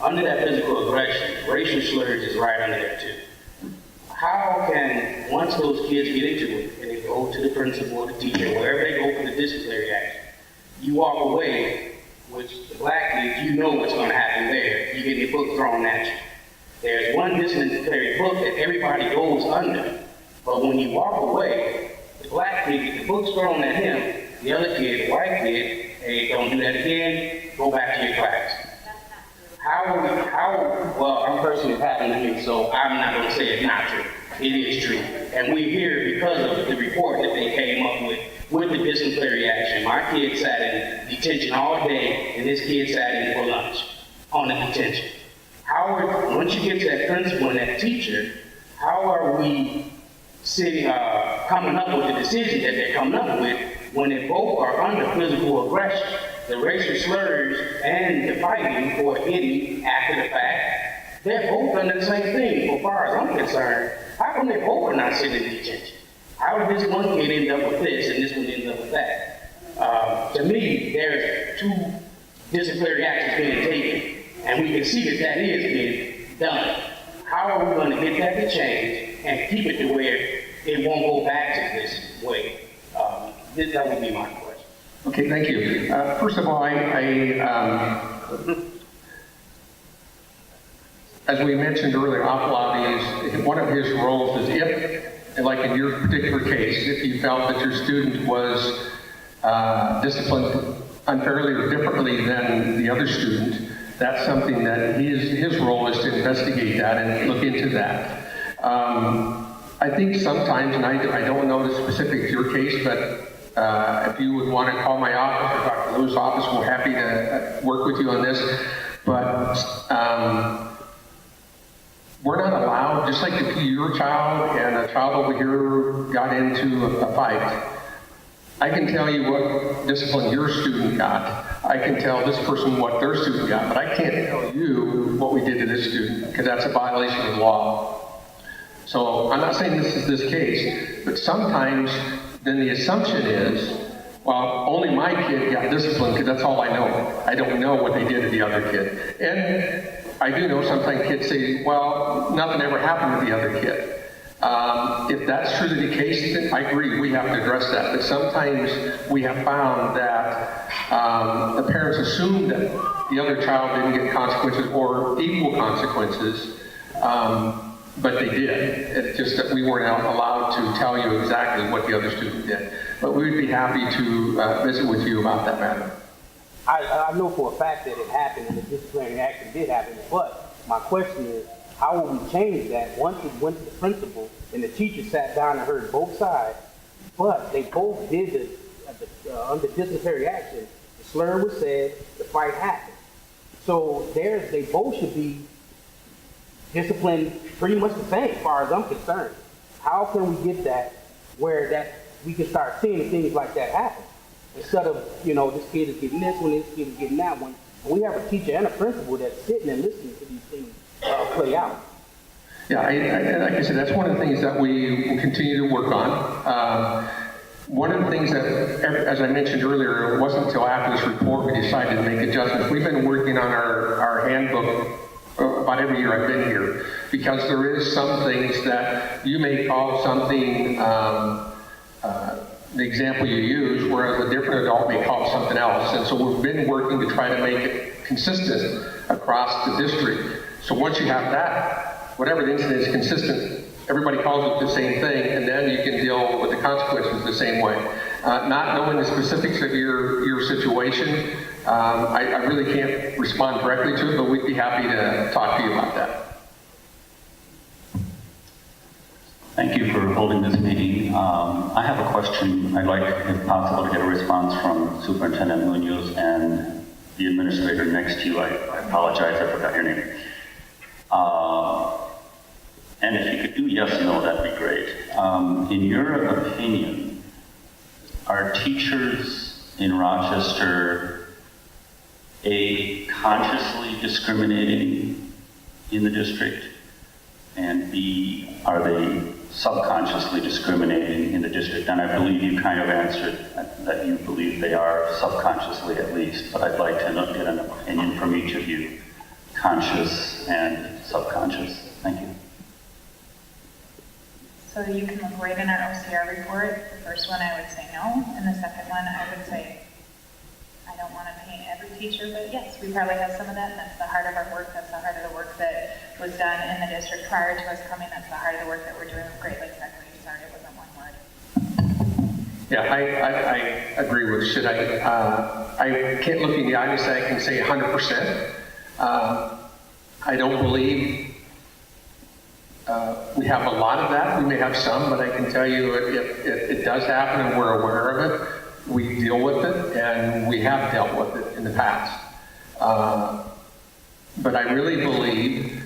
Under that physical aggression, racial slurs is right under there too. How can, once those kids get into it and they go to the principal or the teacher, wherever they go for the disciplinary action, you walk away, which the black kids, you know what's going to happen there. You get your book thrown at you. There's one disciplinary book that everybody goes under, but when you walk away, the black kid gets the books thrown at him, the other kid, the white kid, hey, don't do that again, go back to your class. Well, I'm personally happened to me, so I'm not going to say it's not true. It is true. And we're here because of the report that they came up with the disciplinary action. My kid sat in detention all day, and this kid sat in for lunch on the detention. Once you get to that principal and that teacher, how are we coming up with the decision that they're coming up with when they both are under physical aggression? The racial slurs and the fighting or hitting after the fact, they're both under the same thing. As far as I'm concerned, how come they both are not sitting in detention? How did this one kid end up with this and this one end up with that? To me, there's 2 disciplinary actions being taken, and we can see that is being done. How are we going to get that to change and keep it to where it won't go back to this way? That would be my question. Okay, thank you. First of all, as we mentioned earlier, Afolabi, one of his roles is if, like in your particular case, if you felt that your student was disciplined unfairly or differently than the other student, that's something that his role is to investigate that and look into that. I think sometimes, and I don't know the specifics of your case, but if you would want to call my office or Dr. Lewis' office, we're happy to work with you on this. But we're not allowed, just like if your child and a child over here got into a fight, I can tell you what discipline your student got. I can tell this person what their student got, but I can't tell you what we did to this student, because that's a violation of the law. So I'm not saying this is this case, but sometimes then the assumption is, well, only my kid got disciplined because that's all I know. I don't know what they did to the other kid. And I do know sometimes kids say, well, nothing ever happened to the other kid. If that's truly the case, then I agree, we have to address that. But sometimes we have found that the parents assume that the other child didn't get consequences or equal consequences, but they did. It's just that we weren't allowed to tell you exactly what the other student did. But we would be happy to visit with you about that matter. I know for a fact that it happened and the disciplinary action did happen, but my question is, how will we change that once it went to the principal and the teacher sat down and heard both sides, but they both did under disciplinary action, the slur was said, the fight happened. So they both should be disciplined pretty much the same as far as I'm concerned. How can we get that where that we can start seeing things like that happen? Instead of, this kid is getting this one, this kid is getting that one. And we have a teacher and a principal that's sitting and listening to these things play out. Yeah, like I said, that's one of the things that we will continue to work on. one of the things that, as I mentioned earlier, it wasn't until after this report we decided to make adjustments. We've been working on our handbook about every year I've been here, because there is some things that you may call something, the example you use, whereas a different adult may call it something else. And so we've been working to try to make it consistent across the district. So once you have that, whatever the incident is consistent, everybody calls it the same thing, and then you can deal with the consequences the same way. Not knowing the specifics of your situation, I really can't respond directly to it, but we'd be happy to talk to you about that. Thank you for holding this meeting. I have a question. I'd like, if possible, to get a response from Superintendent Munoz and the administrator next to you. I apologize, I forgot your name. And if you could do yes or no, that'd be great. In your opinion, are teachers in Rochester, A, consciously discriminating in the district, and B, are they subconsciously discriminating in the district? And I believe you kind of answered that you believe they are subconsciously at least, but I'd like to get an opinion from each of you, conscious and subconscious. Thank you. So you can look right in our OCR report. The first one I would say no, and the second one I would say I don't want to paint every teacher, but yes, we probably have some of that, and that's the heart of our work. That's the heart of the work that was done in the district prior to us coming. That's the heart of the work that we're doing with Great Lakes Equity. Sorry, it wasn't one word. Yeah, I agree with Sid. I can't look in the eye and say I can say 100%. I don't believe we have a lot of that. We may have some, but I can tell you if it does happen and we're aware of it, we deal with it, and we have dealt with it in the past. But I really believe,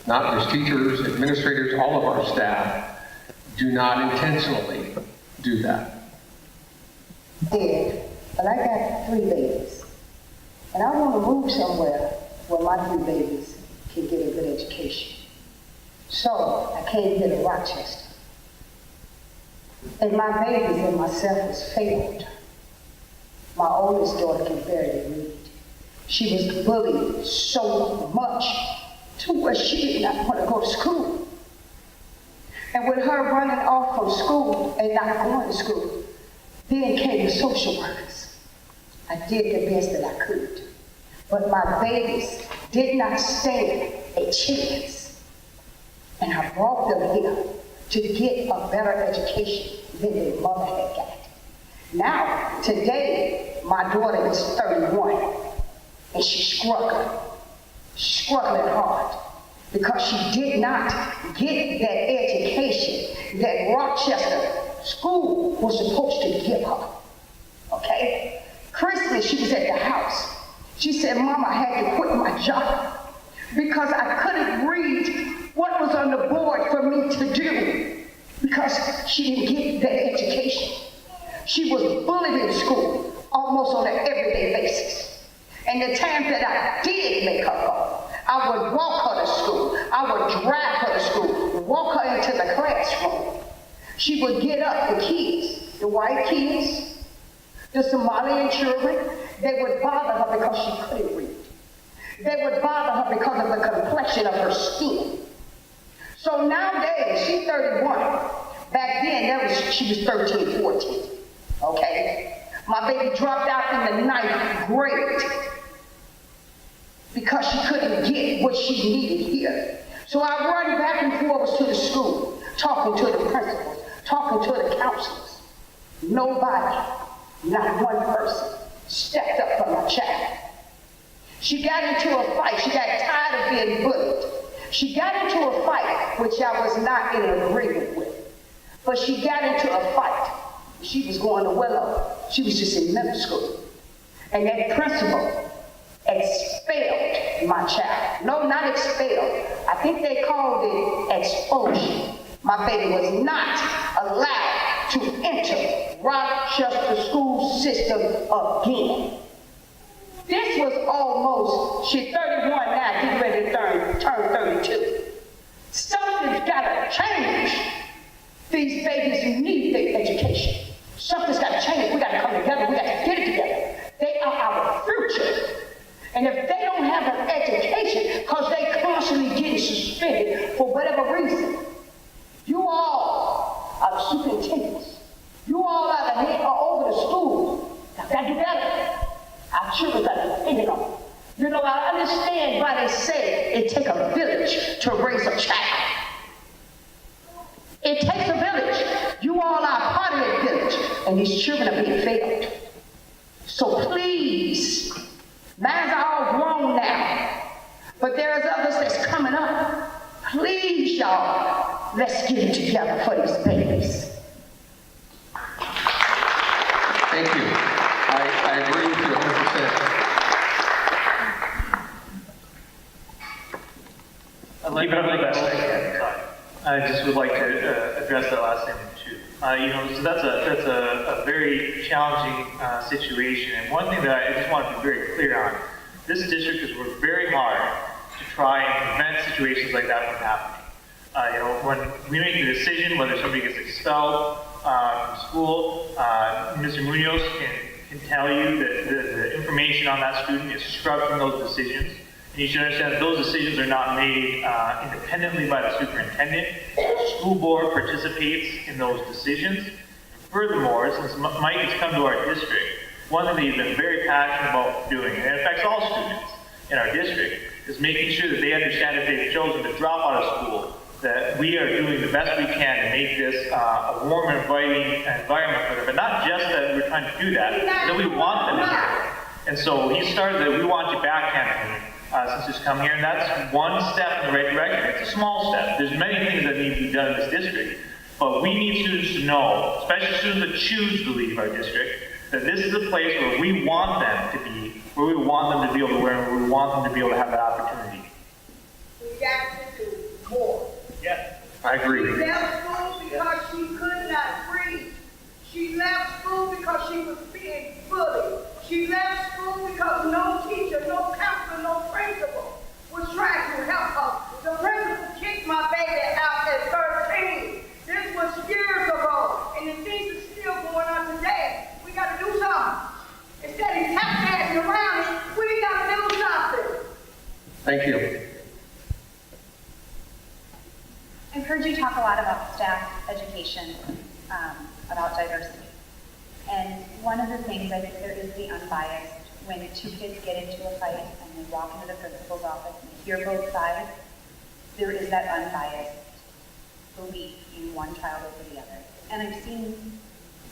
not just teachers, administrators, all of our staff, do not intentionally do that. Did, but I got 3 babies, and I want to move somewhere where my 3 babies can get a good education. So I came here to Rochester, and my babies and myself was failed. My oldest daughter can barely read. She was bullied so much to where she did not want to go to school. And with her running off from school and not going to school, then came the social workers. I did the best that I could. But my babies did not stand a chance. And I brought them here to get a better education than their mother had got. Now, today, my daughter is 31, and she's struggling hard, because she did not get that education that Rochester School was supposed to give her, okay? Christmas, she was at the house. She said, Mama, I had to quit my job because I couldn't read what was on the board for me to do, because she didn't get that education. She was bullied in school almost on an everyday basis. And the times that I did make her go, I would walk her to school. I would drive her to school, walk her into the classroom. She would get up, the kids, the white kids, the Somalian children, they would bother her because she couldn't read. They would bother her because of the complexion of her skin. So nowadays, she's 31. Back then, she was 13, 14. Okay? My baby dropped out in the 9th grade because she couldn't get what she needed here. So I run back and forth to the school, talking to the principals, talking to the counselors. Nobody, not one person, stepped up for my child. She got into a fight. She got tired of being bullied. She got into a fight, which I was not in agreement with. But she got into a fight. She was going to Willow. She was just in middle school. And that principal expelled my child. No, not expelled. I think they called it expulsion. My baby was not allowed to enter Rochester school system again. This was almost, she's 31 now, getting ready to turn 32. Something's got to change. These babies need their education. Something's And if they don't have an education, because they constantly getting suspended for whatever reason, you all are the superintendents. You all are the head over the school. Now, got to do better. Our children got to depend on. You know, I understand why they say it takes a village to raise a child. It takes a village. You all are part of that village, and these children are being failed. So please, mine's all grown now, but there's others that's coming up. Please, y'all, let's get it together for these babies. Thank you. I agree with you 100%. Keep it up the best I can. I just would like to address that last thing too. So that's a very challenging situation. And one thing that I just want to be very clear on: this district has worked very hard to try and prevent situations like that from happening. When we make the decision whether somebody gets expelled from school, Mr. Munoz can tell you that the information on that student is scrubbed from those decisions. And you should understand that those decisions are not made independently by the superintendent. The school board participates in those decisions. Furthermore, since Mike has come to our district, one thing that he's been very passionate about doing, and it affects all students in our district, is making sure that they understand if they've chosen to drop out of school, that we are doing the best we can to make this a warm and inviting environment for them. But not just that we're trying to do that, that we want them to do it. And so he started the We Want You Back campaign since he's come here, and that's one step in the right direction. It's a small step. There's many things that need to be done in this district, but we need students to know, especially students that choose to leave our district, that this is a place where we want them to be, where we want them to be able to learn, where we want them to be able to have that opportunity. We got to do more. Yes, I agree. She left school because she could not breathe. She left school because she was being bullied. She left school because no teacher, no counselor, no principal was trying to help her. The principal kicked my baby out at 13. This was years ago, and the things are still going on today. We got to do something. Instead of tap-dancing around it, we got to do something. Thank you. I've heard you talk a lot about staff education, about diversity. And one of the things, I think there is the unbiased. When two kids get into a fight and they walk into the principal's office and they hear both sides, there is that unbiased belief in one child over the other. And I've seen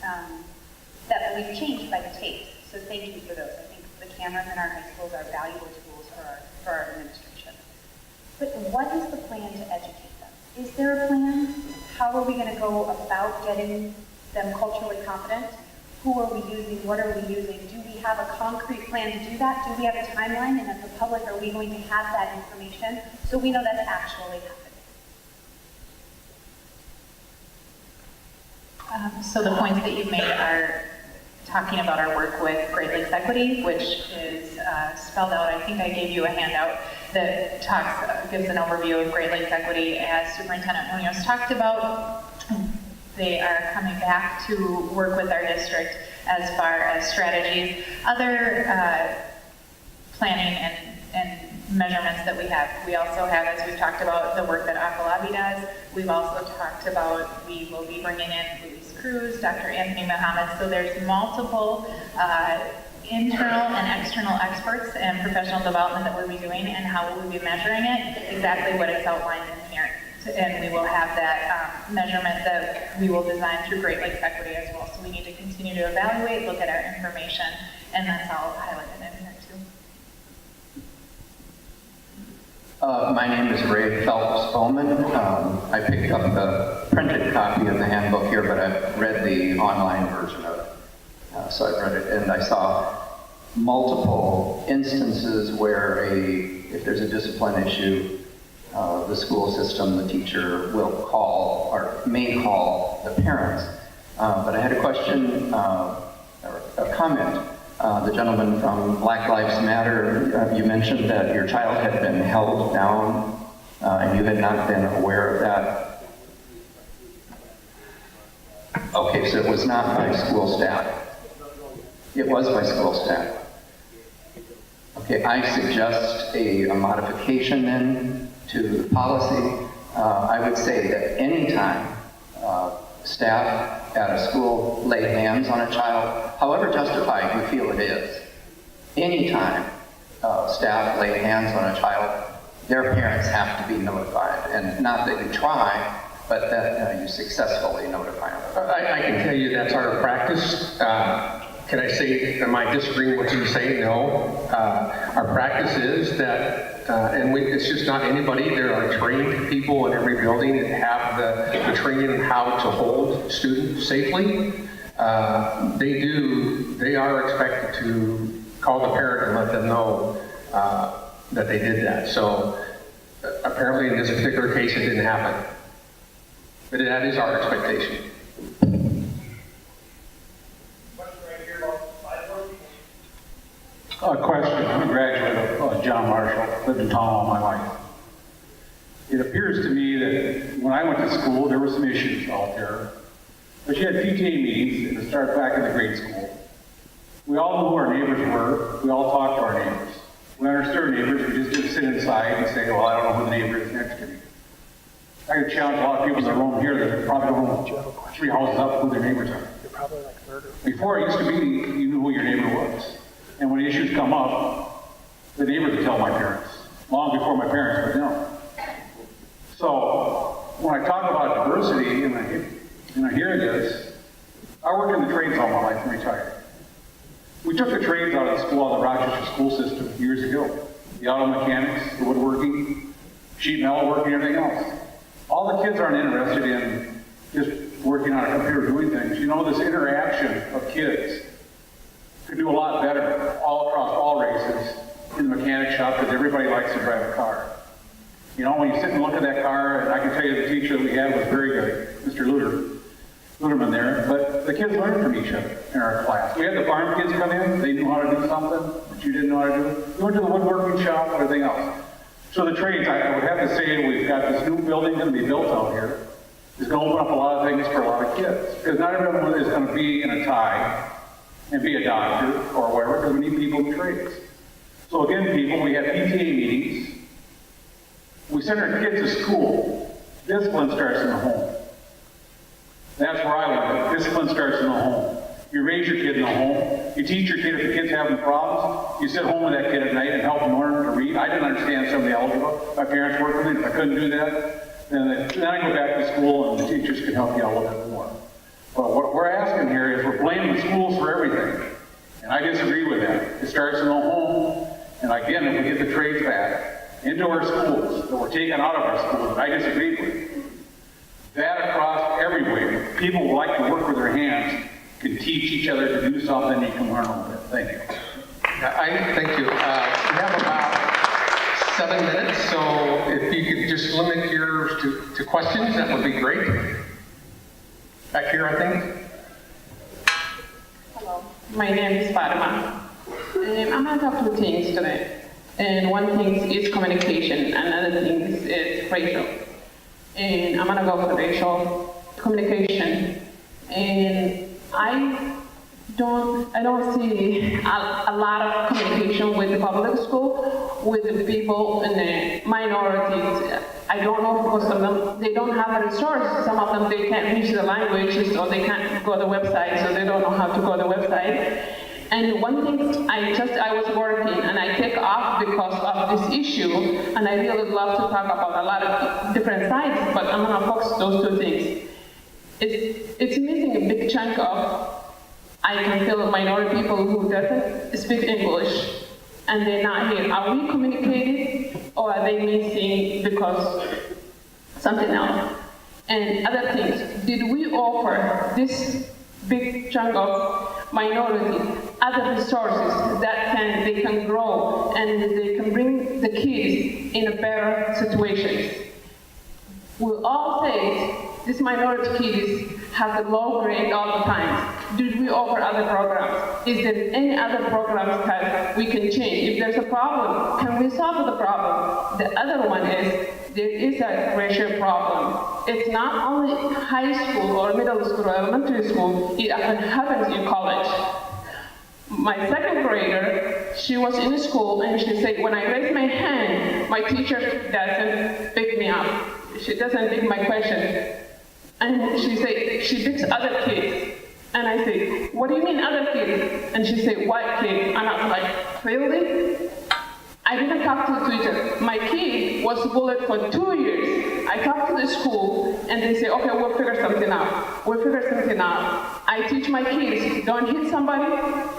that belief changed by the tapes. So thank you for those. I think the cameras in our high schools are valuable tools for our administration. But what is the plan to educate them? Is there a plan? How are we going to go about getting them culturally competent? Who are we using? What are we using? Do we have a concrete plan to do that? Do we have a timeline? And as a public, are we going to have that information so we know that's actually happening? So the points that you've made are talking about our work with Great Lakes Equity, which is spelled out. I think I gave you a handout that gives an overview of Great Lakes Equity. As Superintendent Munoz talked about, they are coming back to work with our district as far as strategies, other planning and measurements that we have. We also have, as we've talked about, the work that Akalabi does. We've also talked about, we will be bringing in Luis Cruz, Dr. Anthony Muhammad. So there's multiple internal and external experts and professional development that we'll be doing, and how will we be measuring it, exactly what is outlined in here. And we will have that measurement that we will design through Great Lakes Equity as well. So we need to continue to evaluate, look at our information, and that's all highlighted in here too. My name is Ray Phelps Bowman. I picked up the printed copy of the handbook here, but I've read the online version of it. So I've read it, and I saw multiple instances where if there's a discipline issue, the school system, the teacher will call, or may call, the parents. But I had a question, or a comment. The gentleman from Black Lives Matter, you mentioned that your child had been held down, and you had not been aware of that. Okay, so it was not by school staff. It was by school staff. Okay, I suggest a modification then to the policy. I would say that anytime staff at a school lay hands on a child, however justified you feel it is, anytime staff lay hands on a child, their parents have to be notified. And not that you try, but that you successfully notify them. I can tell you that's our practice. Can I say, am I disagreeing with what you say? No. Our practice is that, it's just not anybody. There are trained people in every building that have the training on how to hold students safely. They are expected to call the parent and let them know that they did that. So apparently in this particular case it didn't happen. But that is our expectation. A question. I'm a graduate of John Marshall, lived in town all my life. It appears to me that when I went to school, there were some issues out there. But you had PTA meetings, and it started back in the grade school. We all knew who our neighbors were. We all talked to our neighbors. We understood our neighbors. We just didn't sit inside and say, well, I don't know who the neighbor is next to me. I could challenge a lot of people in the room here that probably don't know 3 houses up who their neighbors are. Before, it used to be you knew who your neighbor was. And when issues come up, the neighbors would tell my parents, long before my parents would know. So when I talk about diversity, and I hear this, I worked in the trades all my life and retired. We took the trades out of the school, out of the Rochester school system years ago. The auto mechanics, the woodworking, sheet metal working, everything else. All the kids aren't interested in just working on a computer doing things. You know, this interaction of kids could do a lot better all across all races in the mechanic shop because everybody likes to drive a car. You know, when you sit and look at that car, and I can tell you the teacher that we had was very good, Mr. Luderman there, but the kids learned from each other in our class. We had the farm kids come in, they knew how to do something that you didn't know how to do. We went to the woodworking shop, everything else. So the trades, I would have to say, we've got this new building going to be built out here. It's going to open up a lot of things for a lot of kids. Because not everyone is going to be in a tie and be a doctor or whatever, because we need people in trades. So again, people, we have PTA meetings. We send our kids to school. Discipline starts in the home. That's where I learned it. Discipline starts in the home. You raise your kid in the home. You teach your kid if the kid's having problems. You sit home with that kid at night and help him learn to read. I didn't understand some of the algebra. My parents worked with me. If I couldn't do that, then I go back to school and the teachers can help you out a little bit more. But what we're asking here is we're blaming the schools for everything. And I disagree with that. It starts in the home. And again, if we get the trades back into our schools that were taken out of our schools that I disagree with, that across everywhere, people who like to work with their hands can teach each other to do something you can learn a little bit. Thank you. Thank you. We have about 7 minutes, so if you could just limit yours to questions, that would be great. Back here, I think. Hello, my name is Fatima. I'm going to talk 2 things today. And one thing is communication, another thing is racial. And I'm going to go for the racial communication. And I don't see a lot of communication with the public school, with the people in the minorities. I don't know because some of them, they don't have a resource. Some of them, they can't reach the languages or they can't go to the website, so they don't know how to go to the website. And one thing, I was working and I take off because of this issue, and I really love to talk about a lot of different sides, but I'm gonna focus those 2 things. It's missing a big chunk of, I can feel minority people who doesn't speak English and they're not here. Are we communicating or are they missing because something else? And other things, did we offer this big chunk of minority other resources that they can grow and they can bring the kids in a better situation? We all say this minority kids have a low grade all the time. Did we offer other programs? Is there any other programs that we can change? If there's a problem, can we solve the problem? The other one is, there is a racial problem. It's not only high school or middle school or elementary school, it often happens in college. My second grader, she was in school and she said, when I raise my hand, my teacher doesn't pick me up. She doesn't pick my question. And she said, she picks other kids. And I say, what do you mean other kids? And she said, white kids. And I was like, really? I didn't talk to the teacher. My kid was bullied for 2 years. I talked to the school and they say, okay, we'll figure something out. We'll figure something out. I teach my kids, don't hit somebody,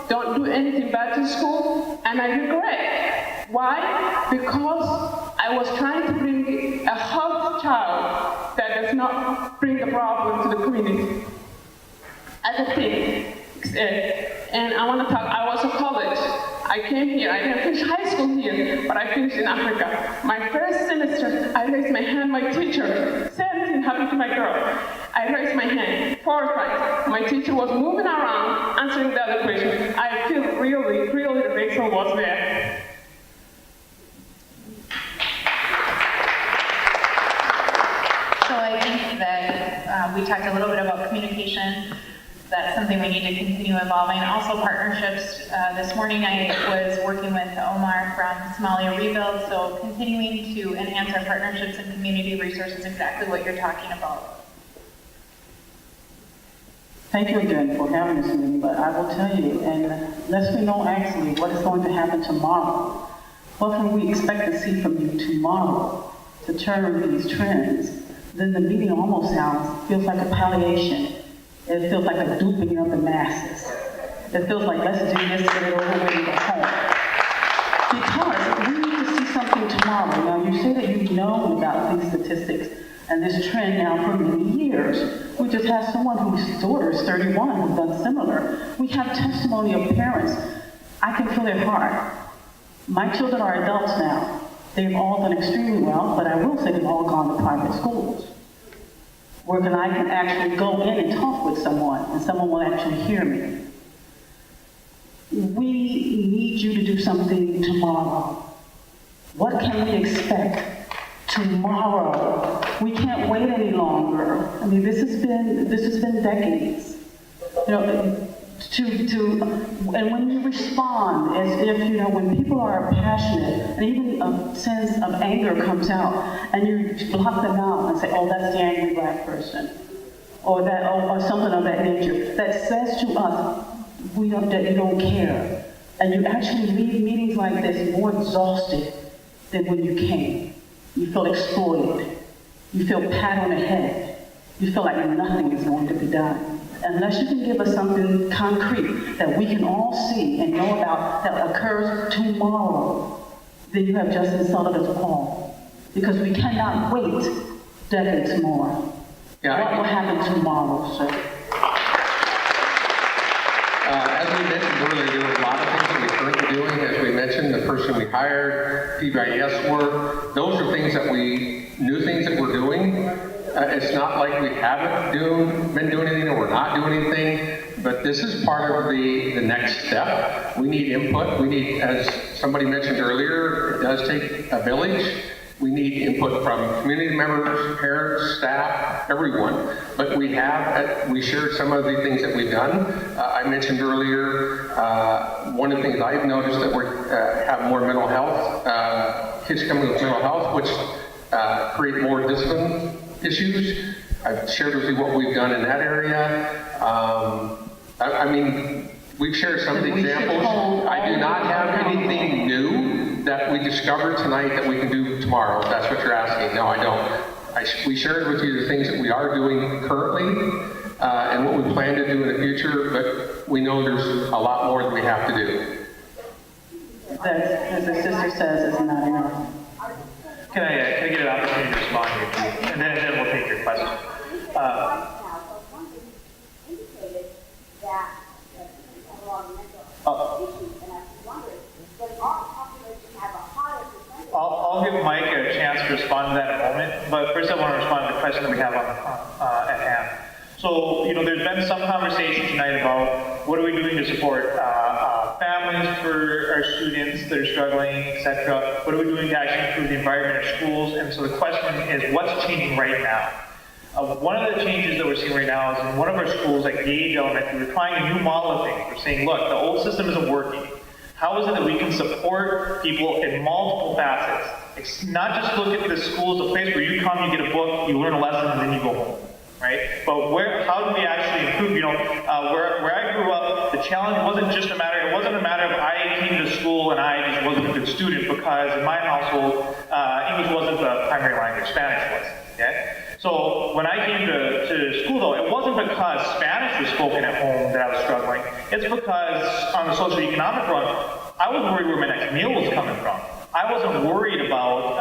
don't do anything bad to school, and I regret. Why? Because I was trying to bring a healthy child that does not bring a problem to the community. Other thing, and I want to talk, I was a college. I came here, I didn't finish high school here, but I finished in Africa. My first semester, I raised my hand, my teacher, same thing happened to my girl. I raised my hand, 4 or 5. My teacher was moving around, answering the other question. I feel really, really the racial was there. So I think that we talked a little bit about communication. That's something we need to continue evolving. Also partnerships. This morning I was working with Omar from Somalia Rebuild, so continuing to enhance our partnerships and community resources, exactly what you're talking about. Thank you again for having this meeting, but I will tell you, unless we know actually what is going to happen tomorrow, what can we expect to see from you tomorrow to turn these trends, then the meeting almost feels like a palliation. It feels like a duping of the masses. It feels like, let's do this, get it over with, and go home. Because we need to see something tomorrow. Now, you say that you've known about these statistics and this trend now for many years. We just have someone whose daughter is 31 who's done similar. We have testimony of parents. I can feel their heart. My children are adults now. They've all done extremely well, but I will say they've all gone to private schools, where I can actually go in and talk with someone, and someone will actually hear me. We need you to do something tomorrow. What can we expect tomorrow? We can't wait any longer. I mean, this has been decades. You know, and when you respond as if, you know, when people are passionate, and even a sense of anger comes out, and you block them out and say, oh, that's the angry black person, or that, or something of that nature, that says to us, that you don't care. And you actually leave meetings like this more exhausted than when you came. You feel exploited. You feel pat on the head. You feel like nothing is going to be done. Unless you can give us something concrete that we can all see and know about that occurs tomorrow, then you have just insulted us all. Because we cannot wait decades more. What will happen tomorrow, sir? As we mentioned earlier, there were a lot of things that we're currently doing. As we mentioned, the person we hired, PBIS work, those are things that new things that we're doing. It's not like we haven't been doing anything or we're not doing anything, but this is part of the next step. We need input. We need, as somebody mentioned earlier, it does take a village. We need input from community members, parents, staff, everyone. But we shared some of the things that we've done. I mentioned earlier, one of the things I've noticed that we have more mental health, kids coming with mental health, which create more discipline issues. I've shared with you what we've done in that area. I mean, we've shared some of the examples. I do not have anything new that we discovered tonight that we can do tomorrow, if that's what you're asking. No, I don't. We shared with you the things that we are doing currently and what we plan to do in the future, but we know there's a lot more that we have to do. That, as the sister says, is not enough. Can I get an opportunity to respond here, please? And then we'll take your question. I'll give Mike a chance to respond to that in a moment, but first I want to respond to the question that we have at hand. So, you know, there's been some conversation tonight about what are we doing to support families for our students that are struggling, etc. What are we doing to actually improve the environment at schools? And so the question is, what's changing right now? One of the changes that we're seeing right now is in one of our schools, like Gage Elementary, we're trying a new model of things. We're saying, look, the old system isn't working. How is it that we can support people in multiple facets? It's not just look at the school as a place where you come, you get a book, you learn a lesson, and then you go home, right? But how do we actually improve? You know, where I grew up, the challenge wasn't a matter of I came to school and I just wasn't a good student, because in my household, English wasn't the primary language, Spanish was, okay? So when I came to school, though, it wasn't because Spanish was spoken at home that I was struggling. It's because on the socioeconomic front, I was worried where my next meal was coming from. I wasn't worried about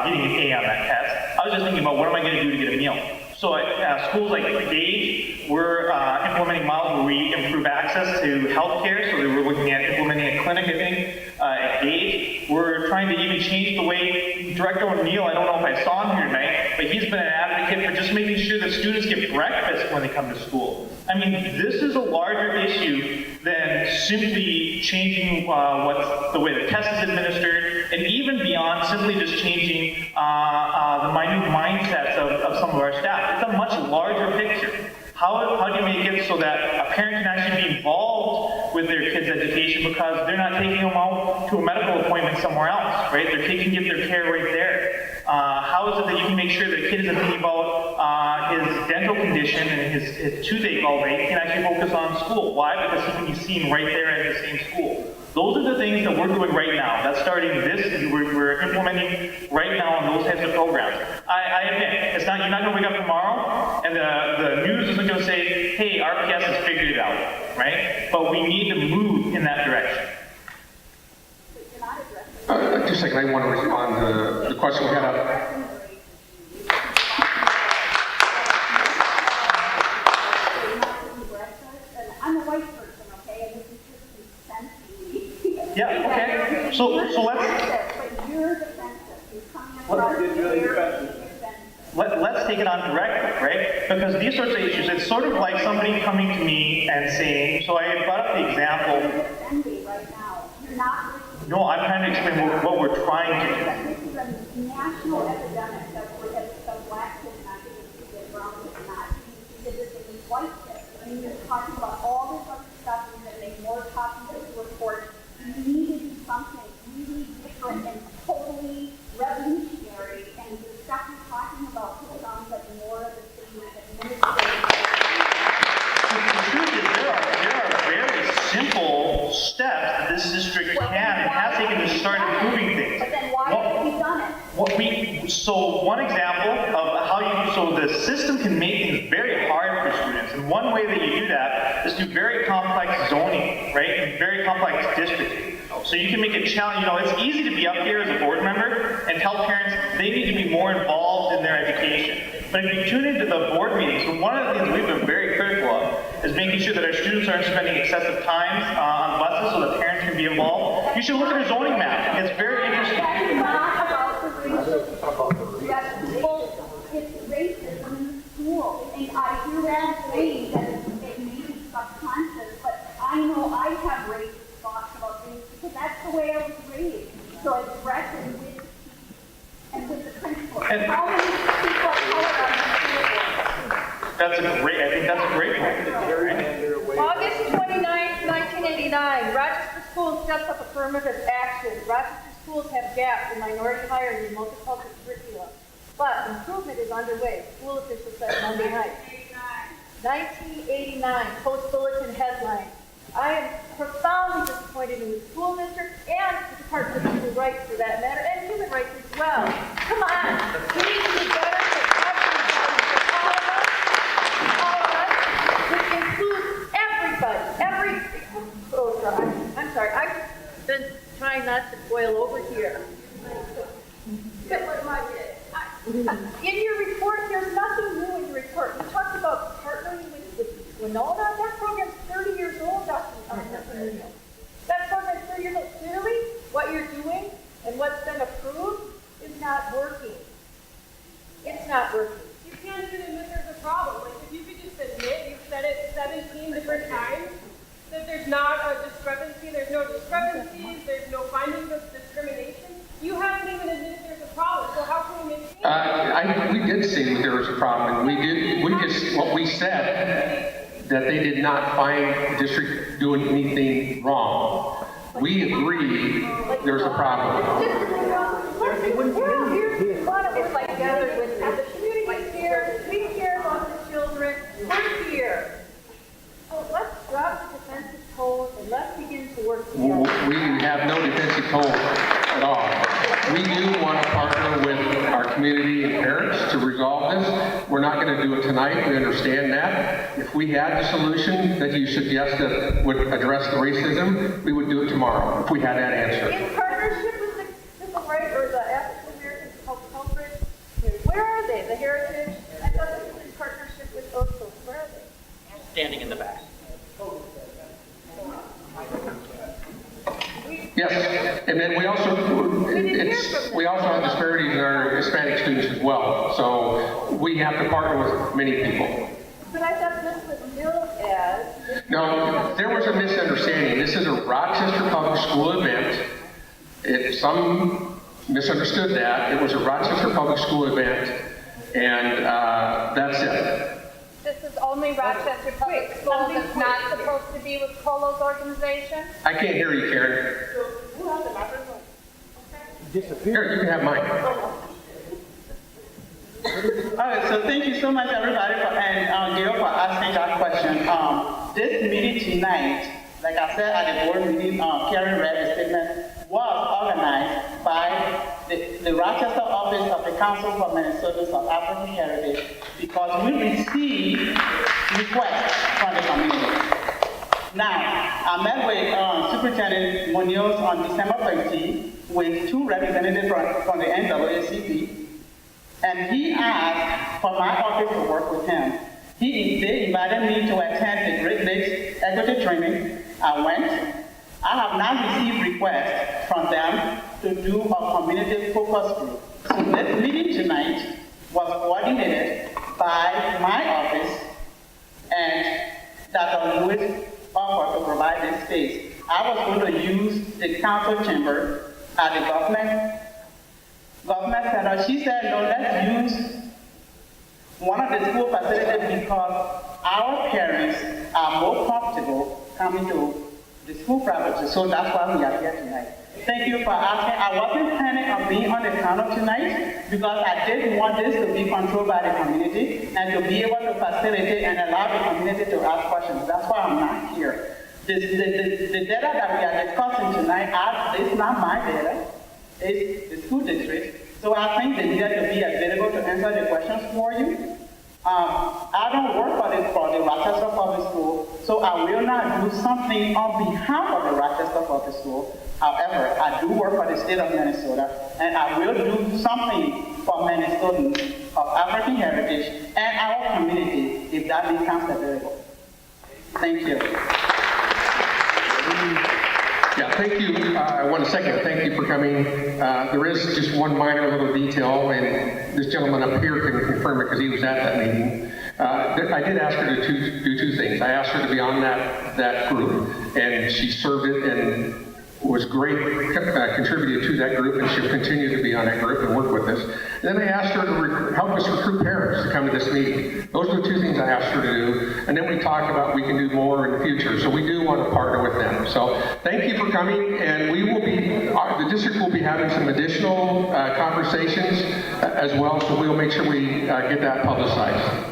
getting an A on that test. I was just thinking about what am I going to do to get a meal. So at schools like Gage, we're implementing models where we improve access to healthcare. So we're looking at implementing a clinic, I think, at Gage. We're trying to even change the way Director O'Neill, I don't know if I saw him here tonight, but he's been an advocate for just making sure that students get breakfast when they come to school. I mean, this is a larger issue than simply changing the way the test is administered, and even beyond simply just changing the minute mindsets of some of our staff. It's a much larger picture. How do you make it so that a parent can actually be involved with their kid's education because they're not taking them out to a medical appointment somewhere else, right? They're taking their care right there. How is it that you can make sure that a kid isn't thinking about his dental condition and his toothache all day? He can actually focus on school. Why? Because he can be seen right there at the same school. Those are the things that we're doing right now. That's starting we're implementing right now on those types of programs. I admit, you're not going to wake up tomorrow and the news isn't going to say, hey, RPS has figured it out, right? But we need to move in that direction. Just a second, I want to respond to the question we had up. I'm a white person, okay, and this is just sense to me. Yeah, okay. So let's... But you're defensive. You're coming across very defensive. Let's take it on directly, right? Because these sorts of issues, it's sort of like somebody coming to me and saying, so I brought up the example... Right now. You're not... No, I'm trying to explain what we're trying to do. This is a national epidemic that the black kids not getting treated, brown kids not getting treated, this is white kids. I mean, you're talking about all this other stuff and then make more copies of the report. You need to do something really different and totally revolutionary. And the stuff you're talking about sounds like more of the same administrative. There are very simple steps that this district can and has taken to start improving things. But then why have we done it? So one example of so the system can make things very hard for students. And one way that you do that is through very complex zoning, right? And very complex districting. So you can make it challenging. It's easy to be up here as a board member and tell parents they need to be more involved in their education. But if you tune into the board meetings, one of the things we've been very critical of is making sure that our students aren't spending excessive time on buses so that parents can be involved. You should look at our zoning map. It's very interesting. That is not about the racial. That's it's racism in the school. And I hear that saying that it may be subconscious, but I know I have racist thoughts about things because that's the way I was raised. So it's reckoned with the principal. How many people are color on I think that's a great point. August 29th, 1989, Rochester Schools steps up affirmative action. Rochester schools have gaps in minority hiring and multicultural curricula, but improvement is underway. School officials said Monday night. 1989, Post Bulletin headline. I am profoundly disappointed in the school district and the Department of Human Rights for that matter, and human rights as well. Come on, we need to do better for everybody, for all of us, which includes everybody, I'm sorry, I've been trying not to boil over here. In your report, there's nothing new in your report. You talked about partnering with Winona. That program's 30 years old, Dr. Munoz. That program's 30 years old. Clearly, what you're doing and what's been approved is not working. It's not working. You can't even admit there's a problem. Like, if you could just admit, you've said it 17 different times, that there's not a discrepancy, there's no discrepancies, there's no findings of discrimination. You haven't even admitted there's a problem, so how can we make change? we did say that there was a problem, and what we said, that they did not find the district doing anything wrong. We agree there's a problem. It's like gathered with the community's here, we care about the children, we're here. So let's drop the defensive tone and let's begin to work together. We have no defensive tone at all. We do want to partner with our community and parents to resolve this. We're not going to do it tonight. We understand that. If we had the solution that you suggest that would address the racism, we would do it tomorrow if we had that answer. In partnership with the civil rights or the African American culprits, where are they? The heritage? I thought this was in partnership with OCR. Where are they? Standing in the back. Yes, and then we also have disparities in our Hispanic students as well. So we have to partner with many people. But I thought this was billed as... No, there was a misunderstanding. This is a Rochester Public School event. Some misunderstood that. It was a Rochester Public School event, and that's it. This is only Rochester Public Schools. It's not supposed to be with Colo's organization? I can't hear you, Karen. Here, you can have mine. All right, so thank you so much, everybody, and Gail, for asking that question. This meeting tonight, like I said at the board meeting, Karen read a statement, was organized by the Rochester Office of the Council for Minnesotans of African Heritage because we received requests from the community. Now, I met with Superintendent Munoz on December 15 with two representatives from the NAACP, and he asked for my office to work with him. They invited me to attend the Great Lakes Equity Training. I went. I have now received requests from them to do a community focus group. So this meeting tonight was coordinated by my office and Dr. Lewis offered to provide this space. I was going to use the council chamber at the government center. She said, no, let's use one of the school facilities because our parents are more comfortable coming to the school premises. So that's why we are here tonight. Thank you for asking. I wasn't planning on being on the panel tonight because I didn't want this to be controlled by the community and to be able to facilitate and allow the community to ask questions. That's why I'm not here. The data that we are discussing tonight is not my data. It's the school district. So I think they needed to be available to answer the questions for you. I don't work for the Rochester Public School, so I will not do something on behalf of the Rochester Public School. However, I do work for the state of Minnesota, and I will do something for Minnesotans of African heritage and our community if that becomes available. Thank you. Yeah, thank you. I want to second, thank you for coming. There is just one minor little detail, and this gentleman up here can confirm it because he was at that meeting. I did ask her to do two things. I asked her to be on that group, and she served it and was great, contributed to that group, and she'll continue to be on that group and work with us. And then I asked her to help us recruit parents to come to this meeting. Those are the two things I asked her to do. And then we talked about we can do more in the future. So we do want to partner with them. So thank you for coming, and we will be, the district will be having some additional conversations as well, so we'll make sure we get that publicized.